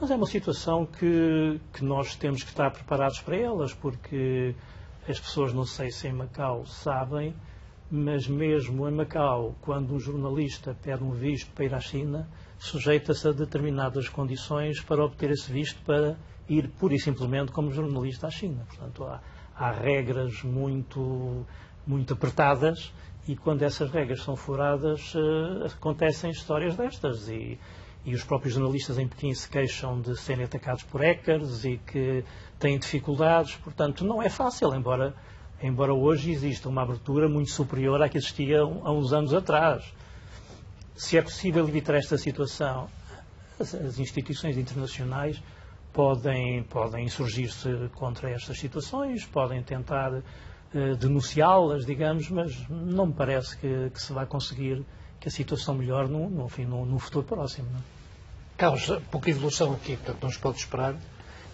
mas é uma situação que nós temos que estar preparados para elas, porque as pessoas, não sei se em Macau sabem, mas mesmo em Macau, quando um jornalista pede um visto para ir à China, sujeita-se a determinadas condições para obter esse visto para ir pura e simplesmente como jornalista à China. Portanto, há regras muito muito apertadas, e quando essas regras são furadas, acontecem histórias destas. E os próprios jornalistas em Pequim se queixam de serem atacados por hackers e que têm dificuldades. Portanto, não é fácil, embora hoje exista uma abertura muito superior à que existia há uns anos atrás. Se é possível evitar esta situação, as instituições internacionais podem insurgir-se contra estas situações, podem tentar denunciá-las, digamos, mas não me parece que se vai conseguir que a situação melhore no futuro próximo. Não? Carlos, pouca evolução aqui, portanto não se pode esperar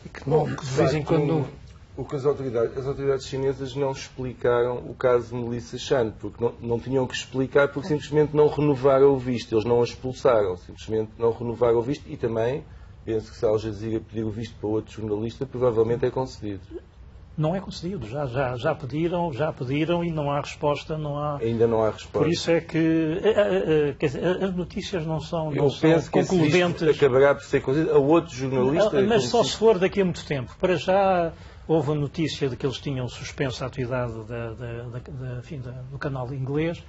e que de vez em quando... O que as autoridades chinesas não explicaram o caso de Melissa Chan, porque não tinham que explicar, porque simplesmente não renovaram o visto, eles não a expulsaram, simplesmente não renovaram o visto, e também penso que se a Al Jazeera pedir o visto para outro jornalista, provavelmente é concedido. Não é concedido, já pediram e não há resposta, Ainda não há resposta. Por isso é que as notícias não são penso concludentes. Que acabará por ser concedido a outro jornalista. Mas só se for daqui a muito tempo. Para já houve a notícia de que eles tinham suspenso a atividade do canal inglês,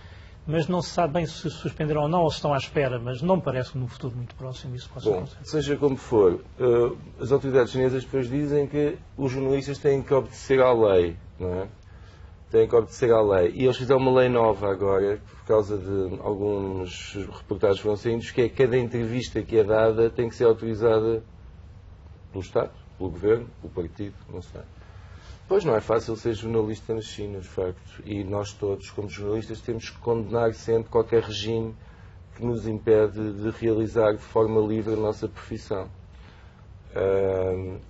mas não se sabe bem se suspenderam ou não, ou se estão à espera, mas não me parece que no futuro muito próximo isso possa acontecer. Seja como for, as autoridades chinesas depois dizem que os jornalistas têm que obedecer à lei, não é? Têm que obedecer à lei. E eles fizeram uma lei nova agora, por causa de alguns reportagens que foram saindo, que é que cada entrevista que é dada tem que ser autorizada pelo Estado, pelo Governo, pelo Partido, não sei. Pois não é fácil ser jornalista na China, de facto. E nós todos, como jornalistas, temos que condenar sempre qualquer regime que nos impede de realizar de forma livre a nossa profissão.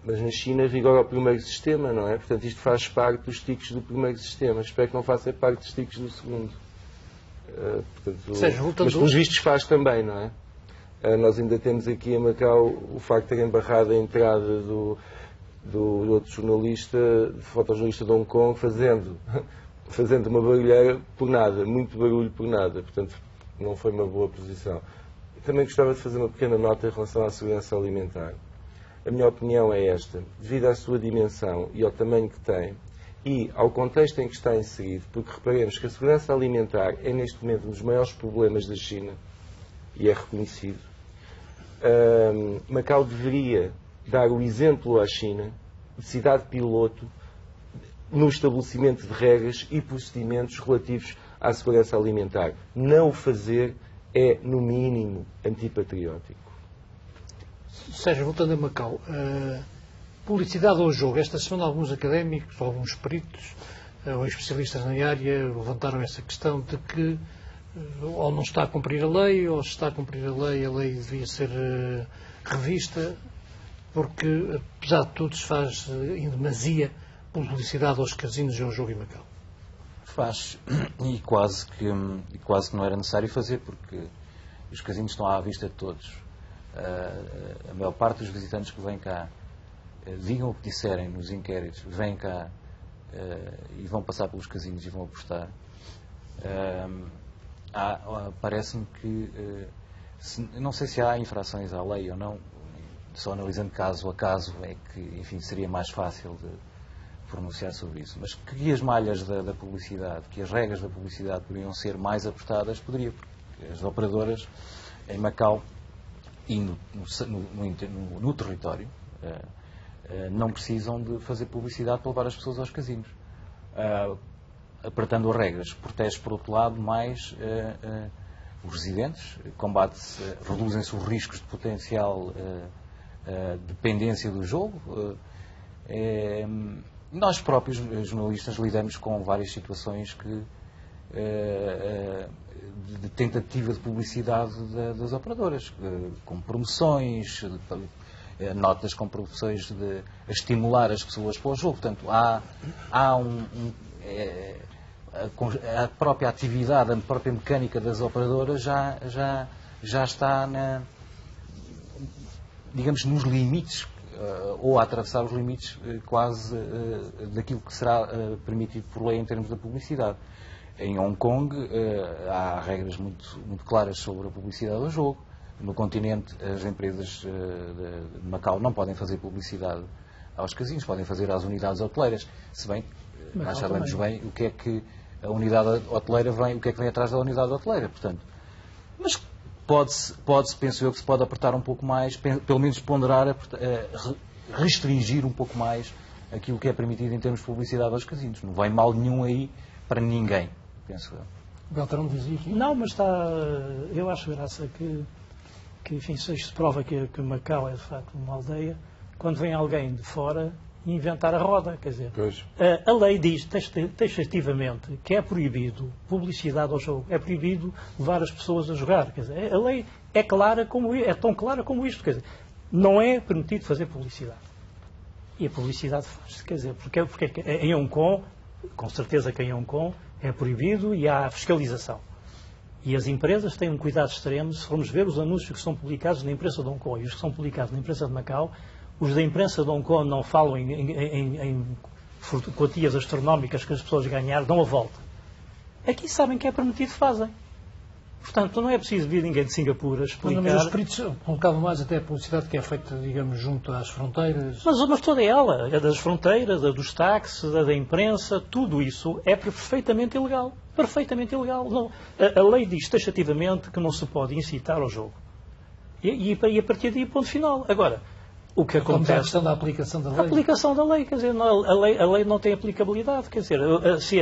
Mas na China vigora o primeiro sistema, não é? Portanto, isto faz parte dos tiques do primeiro sistema. Espero que não faça parte dos tiques do segundo. Mas pelos vistos faz também, não é? Nós ainda temos aqui em Macau o facto de ter embarrado a entrada do outro jornalista, fotojornalista de Hong Kong, fazendo uma barulheira por nada, muito barulho por nada. Portanto, não foi uma boa posição. Também gostava de fazer uma pequena nota em relação à segurança alimentar. A minha opinião é esta. Devido à sua dimensão e ao tamanho que tem, e ao contexto em que está inserido, porque reparemos que a segurança alimentar é neste momento um dos maiores problemas da China, e é reconhecido, Macau deveria dar o exemplo à China de cidade piloto no estabelecimento de regras e procedimentos relativos à segurança alimentar. Não o fazer é, no mínimo, antipatriótico. Sérgio, voltando a Macau, publicidade ao jogo. Esta semana alguns académicos, alguns peritos ou especialistas na área levantaram essa questão de que ou não está a cumprir a lei, ou se está a cumprir a lei devia ser revista, porque, apesar de tudo, se faz em demasia publicidade aos casinos e ao jogo em Macau. Faz, e quase que não era necessário fazer, porque os casinos estão à vista de todos. A maior parte dos visitantes que vêm cá, digam o que disserem nos inquéritos, vêm cá e vão passar pelos casinos e vão apostar. Parece-me que, não sei se há infrações à lei ou não, só analisando caso a caso é que, enfim, seria mais fácil de pronunciar sobre isso. Mas que as malhas da publicidade, que as regras da publicidade poderiam ser mais apertadas, poderia, porque as operadoras em Macau e no território não precisam de fazer publicidade para levar as pessoas aos casinos. Apertando as regras, protege, por outro lado, mais os residentes, reduzem-se os riscos de potencial dependência do jogo. Nós próprios, jornalistas, lidamos com várias situações de tentativa de publicidade das operadoras, com promoções, notas com promoções a estimular as pessoas para o jogo. Portanto, há a própria atividade, a própria mecânica das operadoras já está digamos, nos limites, ou a atravessar os limites quase daquilo que será permitido por lei em termos da publicidade. Em Hong Kong há regras muito claras sobre a publicidade do jogo. No continente, as empresas de Macau não podem fazer publicidade aos casinos, podem fazer às unidades hoteleiras. Se bem, nós sabemos bem o que é que a unidade hoteleira vem, o que é que vem atrás da unidade hoteleira, portanto. Mas pode-se, penso eu, que se pode apertar um pouco mais, pelo menos ponderar, restringir um pouco mais aquilo que é permitido em termos de publicidade aos casinos. Não vai mal nenhum aí para ninguém, penso eu. Beltrão dizia aqui? Não, mas eu acho graça que enfim, se isto prova que Macau é de facto uma aldeia, quando vem alguém de fora inventar a roda, quer dizer, a lei diz taxativamente que é proibido publicidade ao jogo, é proibido levar as pessoas a jogar, quer dizer, a lei é clara é tão clara como isto, quer dizer, não é permitido fazer publicidade. E a publicidade faz-se, quer dizer, porque em Hong Kong, com certeza que em Hong Kong é proibido e há fiscalização. E as empresas têm um cuidado extremo, se formos ver os anúncios que são publicados na imprensa de Hong Kong e os que são publicados na imprensa de Macau, os da imprensa de Hong Kong não falam em quantias astronómicas que as pessoas ganharam, dão a volta. Aqui sabem que é permitido, fazem. Portanto, não é preciso vir ninguém de Singapura explicar... Mas os peritos colocavam mais até a publicidade que é feita, digamos, junto às fronteiras. Mas toda ela, a das fronteiras, a dos táxis, a da imprensa, tudo isso é perfeitamente ilegal. Perfeitamente ilegal. Não, a lei diz taxativamente que não se pode incitar ao jogo. E a partir daí, ponto final. Agora, o que acontece... A questão da aplicação da lei. A aplicação da lei, quer dizer, a lei não tem aplicabilidade. Quer dizer, se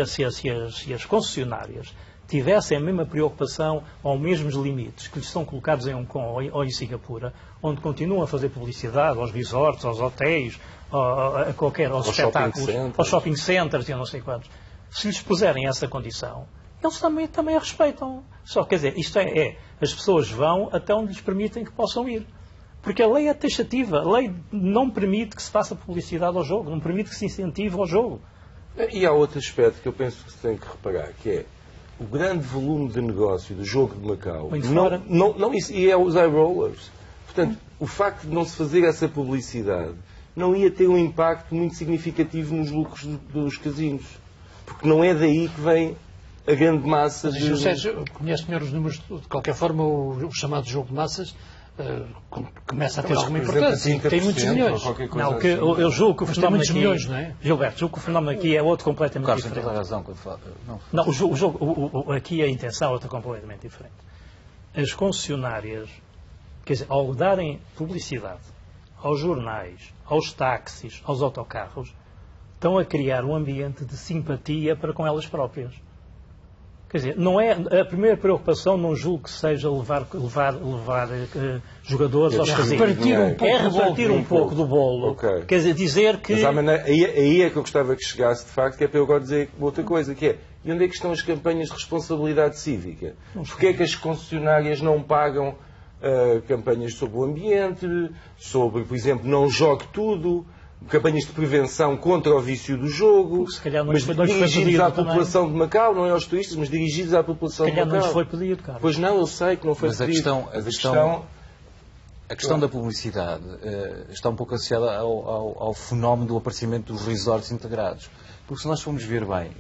as concessionárias tivessem a mesma preocupação ou os mesmos limites que lhes são colocados em Hong Kong ou em Singapura, onde continuam a fazer publicidade aos resorts, aos hotéis, aos espetáculos, aos shopping centers e eu não sei quantos, se lhes puserem essa condição, eles também a respeitam. Só, quer dizer, isto as pessoas vão até onde lhes permitem que possam ir. Porque a lei é taxativa, a lei não permite que se faça publicidade ao jogo, não permite que se incentive ao jogo. E há outro aspecto que eu penso que se tem que reparar, que é o grande volume de negócio do jogo de Macau e é os iRollers. Portanto, o facto de não se fazer essa publicidade não ia ter um impacto muito significativo nos lucros dos casinos. Porque não é daí que vem a grande massa de... O Sérgio conhece melhor os números, de qualquer forma, o chamado jogo de massas começa a ter alguma importância. Tem muitos milhões. Não, eu julgo que o fenómeno aqui... milhões, não é? Gilberto, julgo que o fenómeno aqui é outro completamente diferente. Tem toda a razão quando fala. Não, o jogo, aqui a intenção é outra completamente diferente. As concessionárias, quer dizer, ao darem publicidade aos jornais, aos táxis, aos autocarros, estão a criar um ambiente de simpatia para com elas próprias. Quer dizer, não é, a primeira preocupação não julgo que seja levar jogadores aos casinos. É repartir um pouco do bolo. Okay. Quer dizer que... Mas aí é que eu gostava que chegasse, de facto, que é para eu agora dizer outra coisa, que é, e onde é que estão as campanhas de responsabilidade cívica? Porquê é que as concessionárias não pagam campanhas sobre o ambiente, sobre, por exemplo, não jogue tudo, campanhas de prevenção contra o vício do jogo, mas dirigidos à população de Macau, não é aos turistas, mas dirigidos à população de Macau. Se calhar não lhes foi pedido, Carlos. Pois não, eu sei que não foi pedido. A questão da publicidade está um pouco associada ao fenómeno do aparecimento dos resorts integrados. Porque se nós formos ver bem,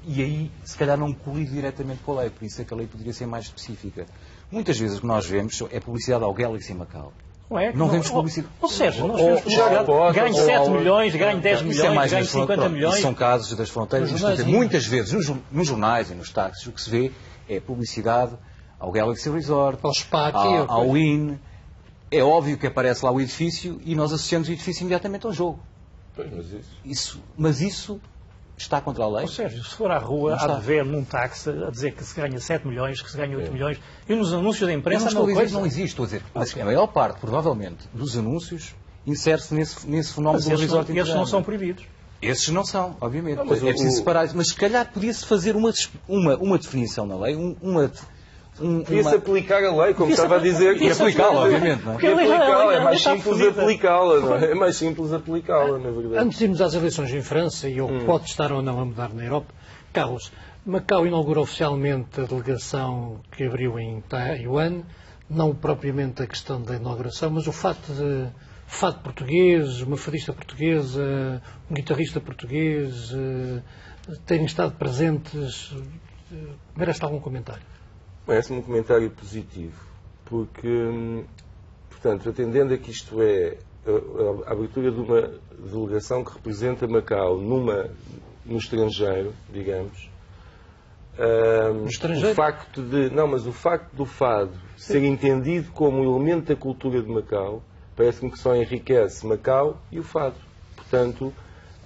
e aí se calhar não colide diretamente com a lei, por isso é que a lei poderia ser mais específica. Muitas vezes o que nós vemos é publicidade ao Galaxy Macau. Não vemos publicidade. Ou seja, nós vemos publicidade, ganho 7 milhões, ganho 10 milhões, ganho 50 milhões. Isso são casos das fronteiras. Muitas vezes, nos jornais e nos táxis, o que se vê é publicidade ao Galaxy Resort, ao Spa, ao Wynn. É óbvio que aparece lá o edifício e nós associamos o edifício imediatamente ao jogo. Mas isso está contra a lei? Ou seja, se for à rua, há de ver num táxi a dizer que se ganha 7 milhões, que se ganha 8 milhões, e nos anúncios da imprensa não existe, estou a dizer. Mas a maior parte, provavelmente, dos anúncios insere-se nesse fenómeno do resort integrado. Esses não são proibidos. Esses não são, obviamente. É preciso separar isso. Mas se calhar podia-se fazer uma definição na lei, Podia-se aplicar a lei, como estava a dizer. E aplicá-la, obviamente. Não é? É mais simples aplicá-la, não é? É mais simples aplicá-la, na verdade. Antes de irmos às eleições em França, e o que pode estar ou não a mudar na Europa, Carlos, Macau inaugura oficialmente a delegação que abriu em Taiwan, não propriamente a questão da inauguração, mas o facto de fado português, uma fadista portuguesa, um guitarrista português terem estado presentes, merece algum comentário? Parece-me um comentário positivo, porque, portanto, atendendo a que isto é a abertura de uma delegação que representa Macau no estrangeiro, digamos, o facto do fado ser entendido como um elemento da cultura de Macau, parece-me que só enriquece Macau e o fado. Portanto,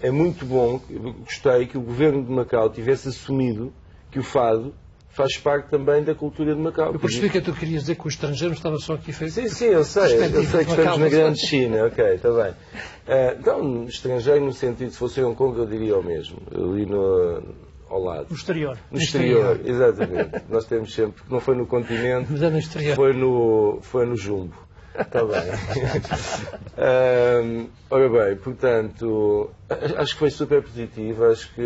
é muito bom, gostei que o governo de Macau tivesse assumido que o fado faz parte também da cultura de Macau. Eu percebi que tu querias dizer que o estrangeiro estava só aqui feito. Sim, eu sei que estamos na grande China, ok, está bem. Então, estrangeiro no sentido, se fosse Hong Kong, eu diria o mesmo, ali ao lado. No exterior. No exterior, exatamente. Nós temos sempre, não foi no continente, mas é no exterior. Foi no jumbo. Está bem. Ora bem, portanto, acho que foi super positivo, acho que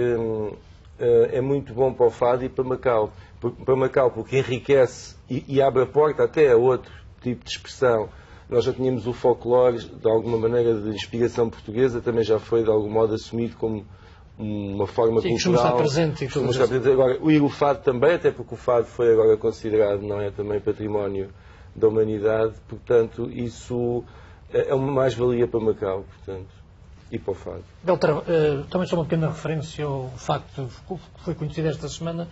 é muito bom para o fado e para Macau. Para Macau, porque enriquece e abre a porta até a outro tipo de expressão. Nós já tínhamos o folclore, de alguma maneira, de inspiração portuguesa, também já foi, de algum modo, assumido como uma forma cultural. Está presente. Agora, o fado também, até porque o fado foi agora considerado, não é, também património da humanidade, portanto, isso é uma mais-valia para Macau, portanto, e para o fado. Beltrão, também só uma pequena referência ao facto que foi conhecido esta semana,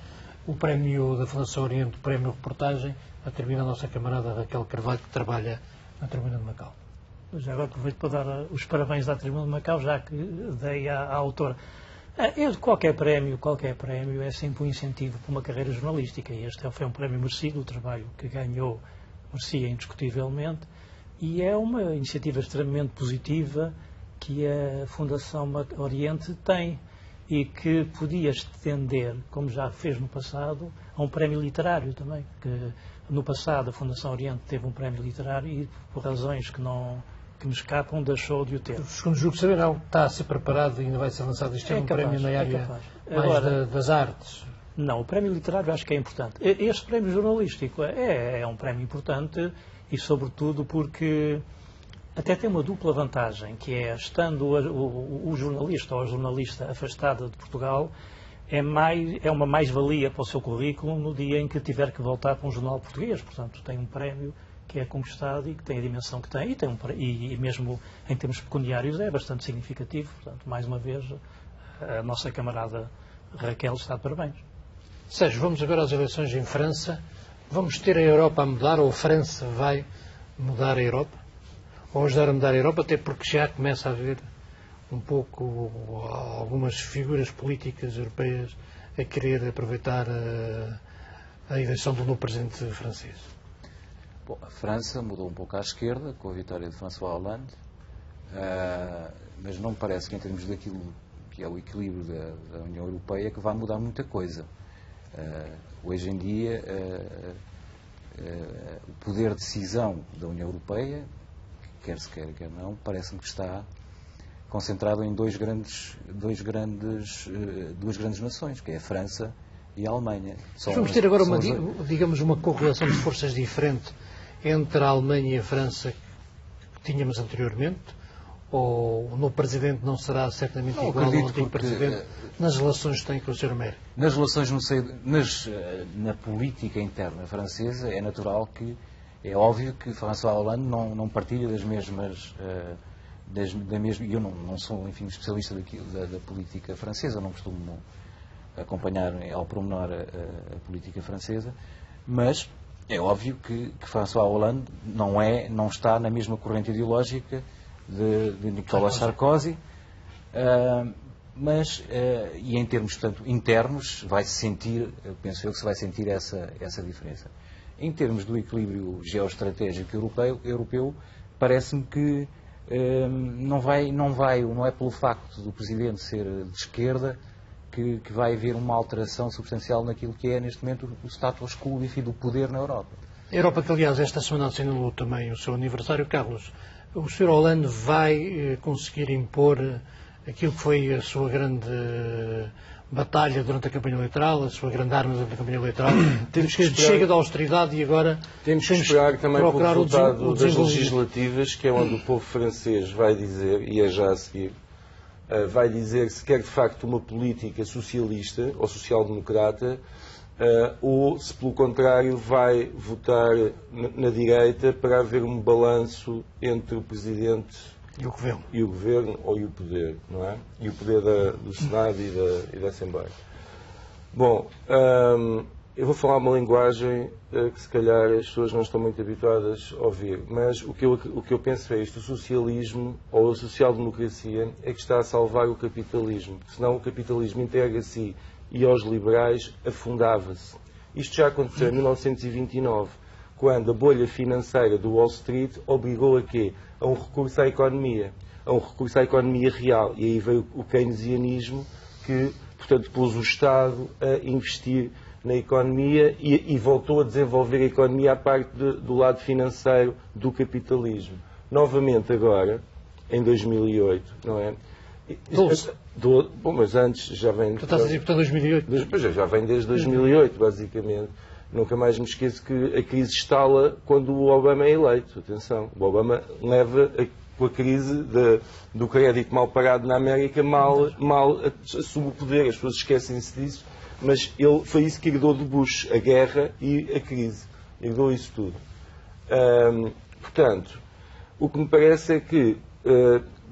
o prémio da Fundação Oriente, o prémio Reportagem, atribuído à nossa camarada Raquel Carvalho, que trabalha na Tribuna de Macau. Já agora aproveito para dar os parabéns à Tribuna de Macau, já que dei à autora. Qualquer prémio é sempre um incentivo para uma carreira jornalística, e este foi um prémio merecido, o trabalho que ganhou merecia indiscutivelmente, e é uma iniciativa extremamente positiva que a Fundação Oriente tem e que podia estender, como já fez no passado, a um prémio literário também, que no passado a Fundação Oriente teve um prémio literário e, por razões que me escapam, deixou de o ter. Segundo julgo saber, não, está a ser preparado e ainda vai ser lançado este ano um prémio na área mais das artes. Não, o prémio literário acho que é importante. Este prémio jornalístico é um prémio importante e, sobretudo, porque até tem uma dupla vantagem, que é, estando o jornalista ou a jornalista afastada de Portugal, é uma mais-valia para o seu currículo no dia em que tiver que voltar para um jornal português. Portanto, tem um prémio que é conquistado e que tem a dimensão que tem, e mesmo em termos pecuniários é bastante significativo. Portanto, mais uma vez, a nossa camarada Raquel está de parabéns. Sérgio, vamos agora às eleições em França. Vamos ter a Europa a mudar, ou a França vai mudar a Europa? Ou ajudar a mudar a Europa, até porque já começa a haver um pouco algumas figuras políticas europeias a querer aproveitar a eleição do novo presidente francês. Bom, a França mudou um pouco à esquerda com a vitória de François Hollande, mas não me parece que, em termos daquilo que é o equilíbrio da União Europeia, que vai mudar muita coisa. Hoje em dia, o poder de decisão da União Europeia, quer se queira, quer não, parece-me que está concentrado em duas grandes nações, que é a França e a Alemanha. Vamos ter agora uma correlação de forças diferente entre a Alemanha e a França que tínhamos anteriormente? Ou o novo Presidente não será certamente igual ao antigo Presidente nas relações que tem com o Sr. Maire? Nas relações, na política interna francesa, é natural que, é óbvio que François Hollande não partilha das mesmas... eu não sou, enfim, especialista da política francesa, não costumo acompanhar ao pormenor a política francesa, mas é óbvio que François Hollande não está na mesma corrente ideológica de Nicolas Sarkozy, e em termos, portanto, internos, vai-se sentir, penso eu que se vai sentir essa diferença. Em termos do equilíbrio geoestratégico europeu, parece-me que não é pelo facto do Presidente ser de esquerda que vai haver uma alteração substancial naquilo que é, neste momento, o status quo do poder na Europa. A Europa, que aliás esta semana assinalou também o seu aniversário, Carlos, o Sr. Hollande vai conseguir impor aquilo que foi a sua grande batalha durante a campanha eleitoral, a sua grande arma durante a campanha eleitoral? Chega da austeridade e agora temos que esperar também pelo resultado das legislativas, que é onde o povo francês vai dizer, e é já a seguir, vai dizer se quer de facto uma política socialista ou social-democrata, ou se pelo contrário vai votar na direita para haver um balanço entre o Presidente e o Governo ou o poder, não é? E o poder do Senado e da Assembleia. Bom, eu vou falar uma linguagem que se calhar as pessoas não estão muito habituadas a ouvir, mas o que eu penso é isto: o socialismo ou a social-democracia é que está a salvar o capitalismo, senão o capitalismo integra a si e aos liberais afundava-se. Isto já aconteceu em 1929, quando a bolha financeira do Wall Street obrigou a quê? A um recurso à economia, real, e aí veio o keynesianismo que, portanto, pôs o Estado a investir na economia e voltou a desenvolver a economia à parte do lado financeiro do capitalismo. Novamente agora, em 2008, não é? Bom, mas antes já vem... Tu estás a dizer que está 2008? Já vem desde 2008, basicamente. Nunca mais me esqueço que a crise estala quando o Obama é eleito. Atenção, o Obama leva com a crise do crédito mal pagado na América mal assume o poder. As pessoas esquecem-se disso. Mas foi isso que herdou de Bush, a guerra e a crise. Herdou isso tudo. Portanto, o que me parece é que,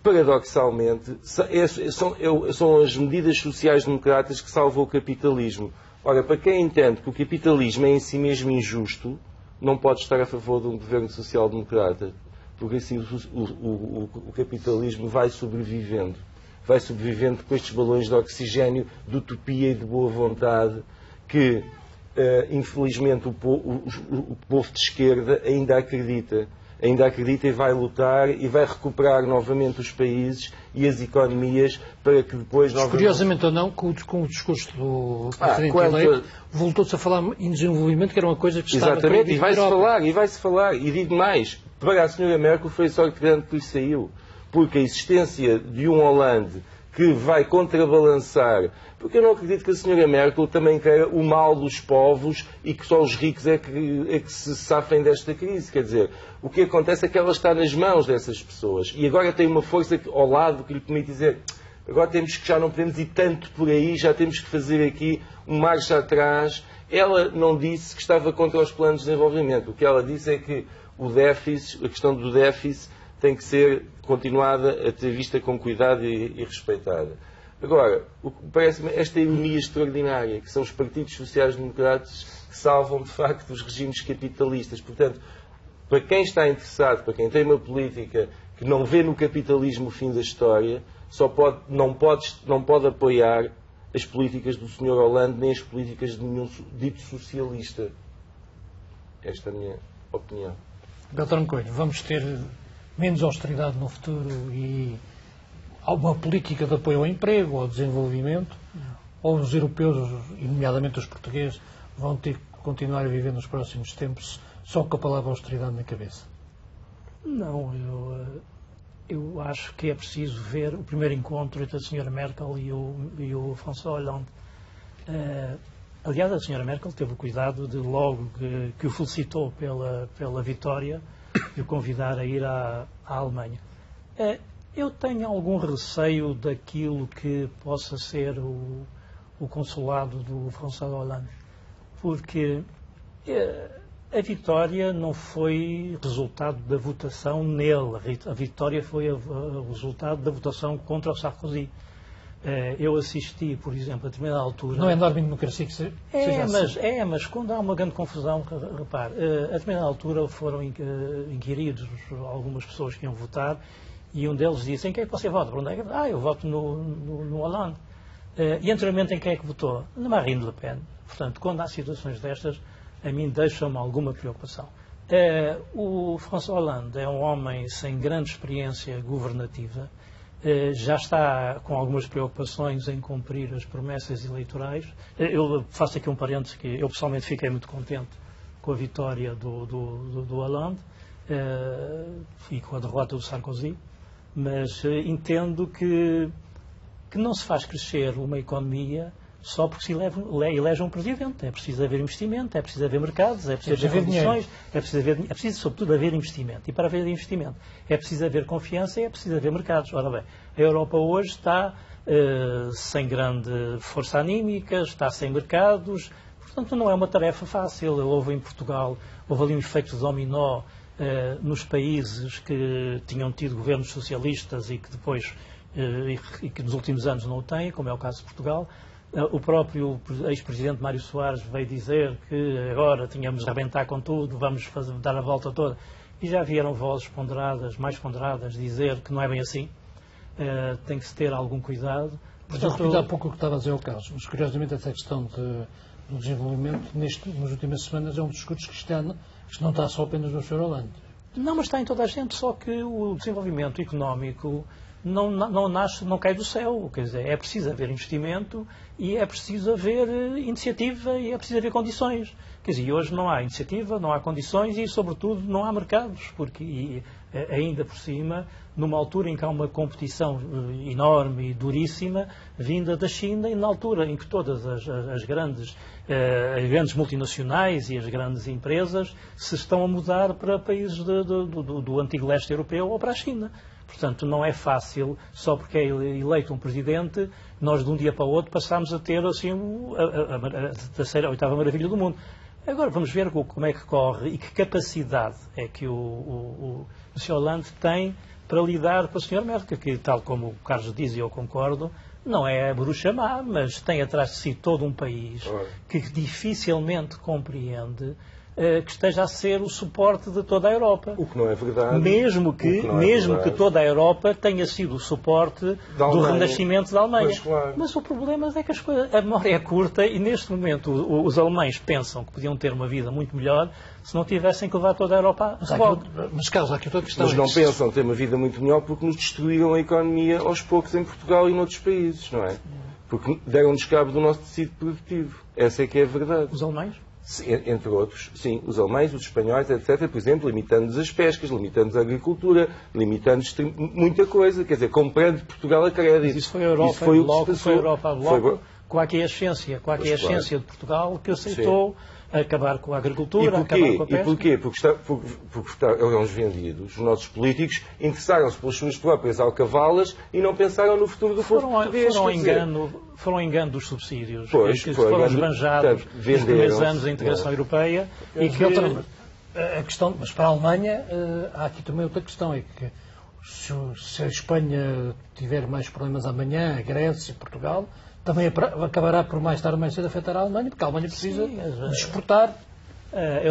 paradoxalmente, são as medidas sociais-democratas que salvam o capitalismo. Ora, para quem entende que o capitalismo é em si mesmo injusto, não pode estar a favor de um governo social-democrata, porque assim o capitalismo vai sobrevivendo com estes balões de oxigénio de utopia e de boa vontade que, infelizmente, o povo de esquerda ainda acredita e vai lutar e vai recuperar novamente os países e as economias para que depois... Curiosamente ou não, com o discurso do Presidente eleito, voltou-se a falar em desenvolvimento, que era uma coisa que estava... Exatamente, e vai-se falar. E digo mais, para a Sra. Merkel foi a sorte grande que lhe saiu. Porque a existência de um Hollande que vai contrabalançar, porque eu não acredito que a Sra. Merkel também queira o mal dos povos e que só os ricos é que se safem desta crise. Quer dizer, o que acontece é que ela está nas mãos dessas pessoas e agora tem uma força ao lado que lhe permite dizer: agora temos que, já não podemos ir tanto por aí, já temos que fazer aqui um marcha atrás. Ela não disse que estava contra os planos de desenvolvimento. O que ela disse é que a questão do déficit tem que ser continuada a ter vista com cuidado e respeitada. Agora, parece-me esta ironia extraordinária, que são os partidos sociais-democratas que salvam, de facto, os regimes capitalistas. Portanto, para quem está interessado, para quem tem uma política que não vê no capitalismo o fim da história, não pode apoiar as políticas do Sr. Hollande, nem as políticas de nenhum dito socialista. Esta é a minha opinião. Beltrão Coelho, vamos ter menos austeridade no futuro e uma política de apoio ao emprego, ao desenvolvimento, ou os europeus, e nomeadamente os portugueses, vão ter que continuar a viver nos próximos tempos só com a palavra austeridade na cabeça? Não, eu acho que é preciso ver o primeiro encontro entre a Sra. Merkel e o François Hollande. Aliás, a Sra. Merkel teve o cuidado de, logo que o felicitou pela vitória, de o convidar a ir à Alemanha. Eu tenho algum receio daquilo que possa ser o consulado do François Hollande, porque a vitória não foi resultado da votação nele, a vitória foi o resultado da votação contra o Sarkozy. Eu assisti, por exemplo, a determinada altura... Não é enorme democracia que seja assim. Mas quando há uma grande confusão, repare, a determinada altura foram inquiridos algumas pessoas que iam votar e um deles disse: em quem é que você vota? Para onde é que... eu voto no Hollande. E anteriormente em quem é que votou? Na Marine Le Pen. Portanto, quando há situações destas, a mim deixam-me alguma preocupação. O François Hollande é um homem sem grande experiência governativa, já está com algumas preocupações em cumprir as promessas eleitorais. Eu faço aqui um parênteses que eu pessoalmente fiquei muito contente com a vitória do Hollande e com a derrota do Sarkozy, mas entendo que não se faz crescer uma economia só porque se elege um presidente. É preciso haver investimento, é preciso haver mercados, é preciso haver condições, é preciso sobretudo haver investimento. E para haver investimento é preciso haver confiança e é preciso haver mercados. Ora bem, a Europa hoje está sem grande força anímica, está sem mercados, portanto não é uma tarefa fácil. Houve em Portugal, houve ali um efeito de dominó nos países que tinham tido governos socialistas e que depois, e que nos últimos anos não o têm, como é o caso de Portugal. O próprio ex-presidente Mário Soares veio dizer que agora tínhamos de arrebentar com tudo, vamos dar a volta toda. E já vieram vozes ponderadas, mais ponderadas, dizer que não é bem assim. Tem que se ter algum cuidado. Portanto, eu repito há pouco o que estava a dizer ao Carlos, mas curiosamente essa questão do desenvolvimento nas últimas semanas é um discurso que isto não está só apenas no Sr. Hollande. Não, mas está em toda a gente, só que o desenvolvimento económico não nasce, não cai do céu. Quer dizer, é preciso haver investimento e é preciso haver iniciativa e é preciso haver condições. Quer dizer, hoje não há iniciativa, não há condições e, sobretudo, não há mercados, porque ainda por cima, numa altura em que há uma competição enorme e duríssima, vinda da China, e na altura em que todas as grandes multinacionais e as grandes empresas se estão a mudar para países do antigo leste europeu ou para a China. Portanto, não é fácil, só porque é eleito um presidente, nós de um dia para o outro passamos a ter assim, a oitava maravilha do mundo. Agora, vamos ver como é que corre e que capacidade é que o Sr. Hollande tem para lidar com a Sra. Merkel, que, tal como o Carlos diz e eu concordo, não é a bruxa má, mas tem atrás de si todo um país que dificilmente compreende que esteja a ser o suporte de toda a Europa. O que não é verdade. Mesmo que toda a Europa tenha sido o suporte do renascimento da Alemanha. Mas, claro. Mas o problema é que a memória é curta e neste momento os alemães pensam que podiam ter uma vida muito melhor se não tivessem que levar toda a Europa a rebote. Mas, Carlos, há aqui outra questão. Mas não pensam ter uma vida muito melhor porque nos destruíram a economia aos poucos em Portugal e noutros países, não é? Porque deram-nos cabo do nosso tecido produtivo. Essa é que é a verdade. Os alemães? Entre outros, sim, os alemães, os espanhóis, etc., por exemplo, limitando-nos as pescas, limitando-nos a agricultura, limitando-nos muita coisa, quer dizer, comprando Portugal a crédito. Mas isso foi a Europa, foi a Europa a bloco, com a aquiescência de Portugal, que aceitou acabar com a agricultura, acabar com a pesca. E porquê? Porque eram os vendidos. Os nossos políticos interessaram-se pelas suas próprias alcavalas e não pensaram no futuro do povo português. Foram engano dos subsídios que foram esbanjados nos primeiros anos da integração europeia. E que a questão, mas para a Alemanha há aqui também outra questão, é que se a Espanha tiver mais problemas amanhã, a Grécia e Portugal, também acabará por mais tarde ou mais cedo afetar a Alemanha, porque a Alemanha precisa de exportar.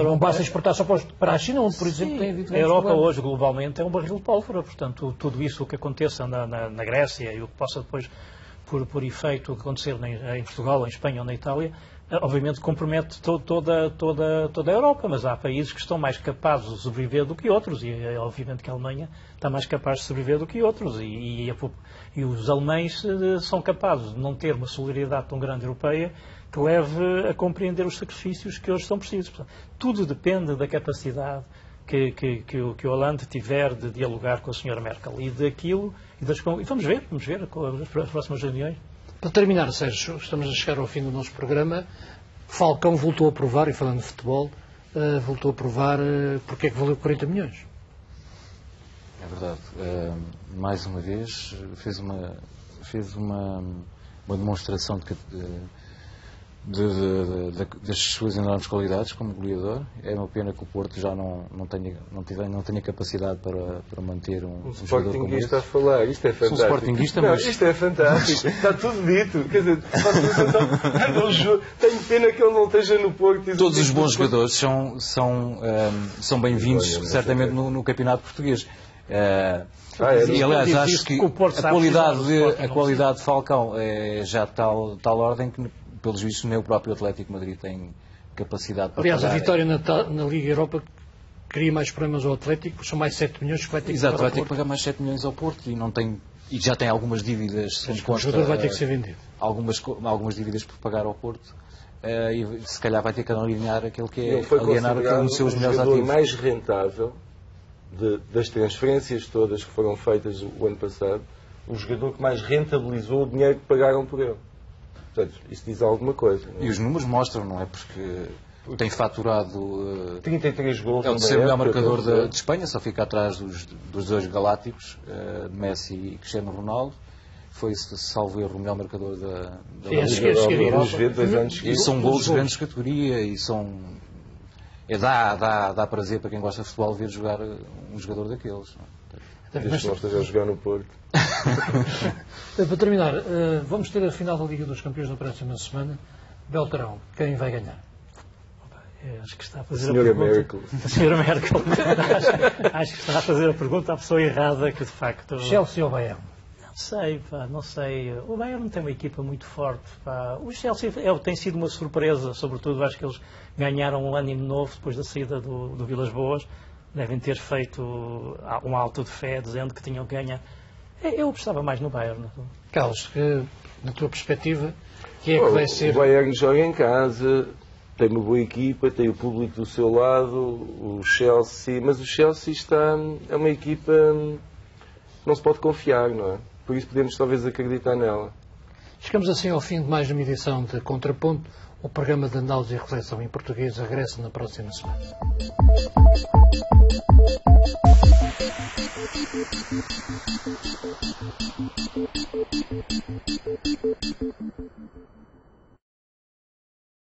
Não basta exportar só para a China, onde, por exemplo, tem havido. A Europa hoje, globalmente, é um barril de pólvora. Portanto, tudo isso o que aconteça na Grécia e o que possa depois, por efeito, acontecer em Portugal, em Espanha ou na Itália, obviamente compromete toda a Europa. Mas há países que estão mais capazes de sobreviver do que outros. E, obviamente, que a Alemanha está mais capaz de sobreviver do que outros. E os alemães são capazes de não ter uma solidariedade tão grande europeia que leve a compreender os sacrifícios que hoje são precisos. Portanto, tudo depende da capacidade que o Hollande tiver de dialogar com a Sra. Merkel e daquilo. E vamos ver as próximas reuniões. Para terminar, Sérgio, estamos a chegar ao fim do nosso programa. Falcão voltou a provar, e falando de futebol, voltou a provar porque é que valeu 40 milhões. É verdade. Mais uma vez fez uma demonstração das suas enormes qualidades como goleador. É uma pena que o Porto já não tenha capacidade para manter um jogador como esse. A falar, isto é fantástico. Sou sportinguista, mas... Isto é fantástico, está tudo dito. Quer dizer, tenho pena que ele não esteja no Porto. Todos os bons jogadores são bem-vindos, certamente, no campeonato português. E aliás, acho que a qualidade de Falcão é já de tal ordem que, pelos vistos, nem o próprio Atlético de Madrid tem capacidade para pagar. Aliás, a vitória na Liga Europa cria mais problemas ao Atlético, são mais 7 milhões que vai ter que pagar. Exato, vai ter que pagar mais 7 milhões ao Porto e já tem algumas dívidas. O jogador vai ter que ser vendido. Algumas dívidas por pagar ao Porto. E se calhar vai ter que alienar aquele que é alienar um dos seus melhores ativos. O mais rentável das transferências todas que foram feitas o ano passado, o jogador que mais rentabilizou o dinheiro que pagaram por ele. Portanto, isso diz alguma coisa. E os números mostram, não é? Porque tem faturado 33 gols. É o terceiro melhor marcador de Espanha, só fica atrás dos dois galácticos, Messi e Cristiano Ronaldo. Foi, salvo erro, o melhor marcador da Liga. E são gols de grande categoria e são... dá prazer para quem gosta de futebol ver jogar um jogador daqueles. Desde que não esteja a jogar no Porto. Para terminar, vamos ter a final da Liga dos Campeões na próxima semana. Beltrão, quem vai ganhar? Acho que está a fazer a pergunta. Merkel. A senhora Merkel. acho que está a fazer a pergunta à pessoa errada, que de facto... Chelsea ou Bayern? Não sei. O Bayern tem uma equipa muito forte. O Chelsea tem sido uma surpresa, sobretudo acho que eles ganharam um ânimo novo depois da saída do Vilas Boas. Devem ter feito um alto de fé, dizendo que tinham que ganhar. Eu apostava mais no Bayern. Carlos, na tua perspectiva, quem é que vai ser... O Bayern joga em casa, tem uma boa equipa, tem o público do seu lado, o Chelsea... Mas o Chelsea é uma equipa que não se pode confiar, não é? Por isso podemos talvez acreditar nela. Chegamos assim ao fim de mais uma edição de Contraponto. O programa de análise e reflexão em português regressa na próxima semana.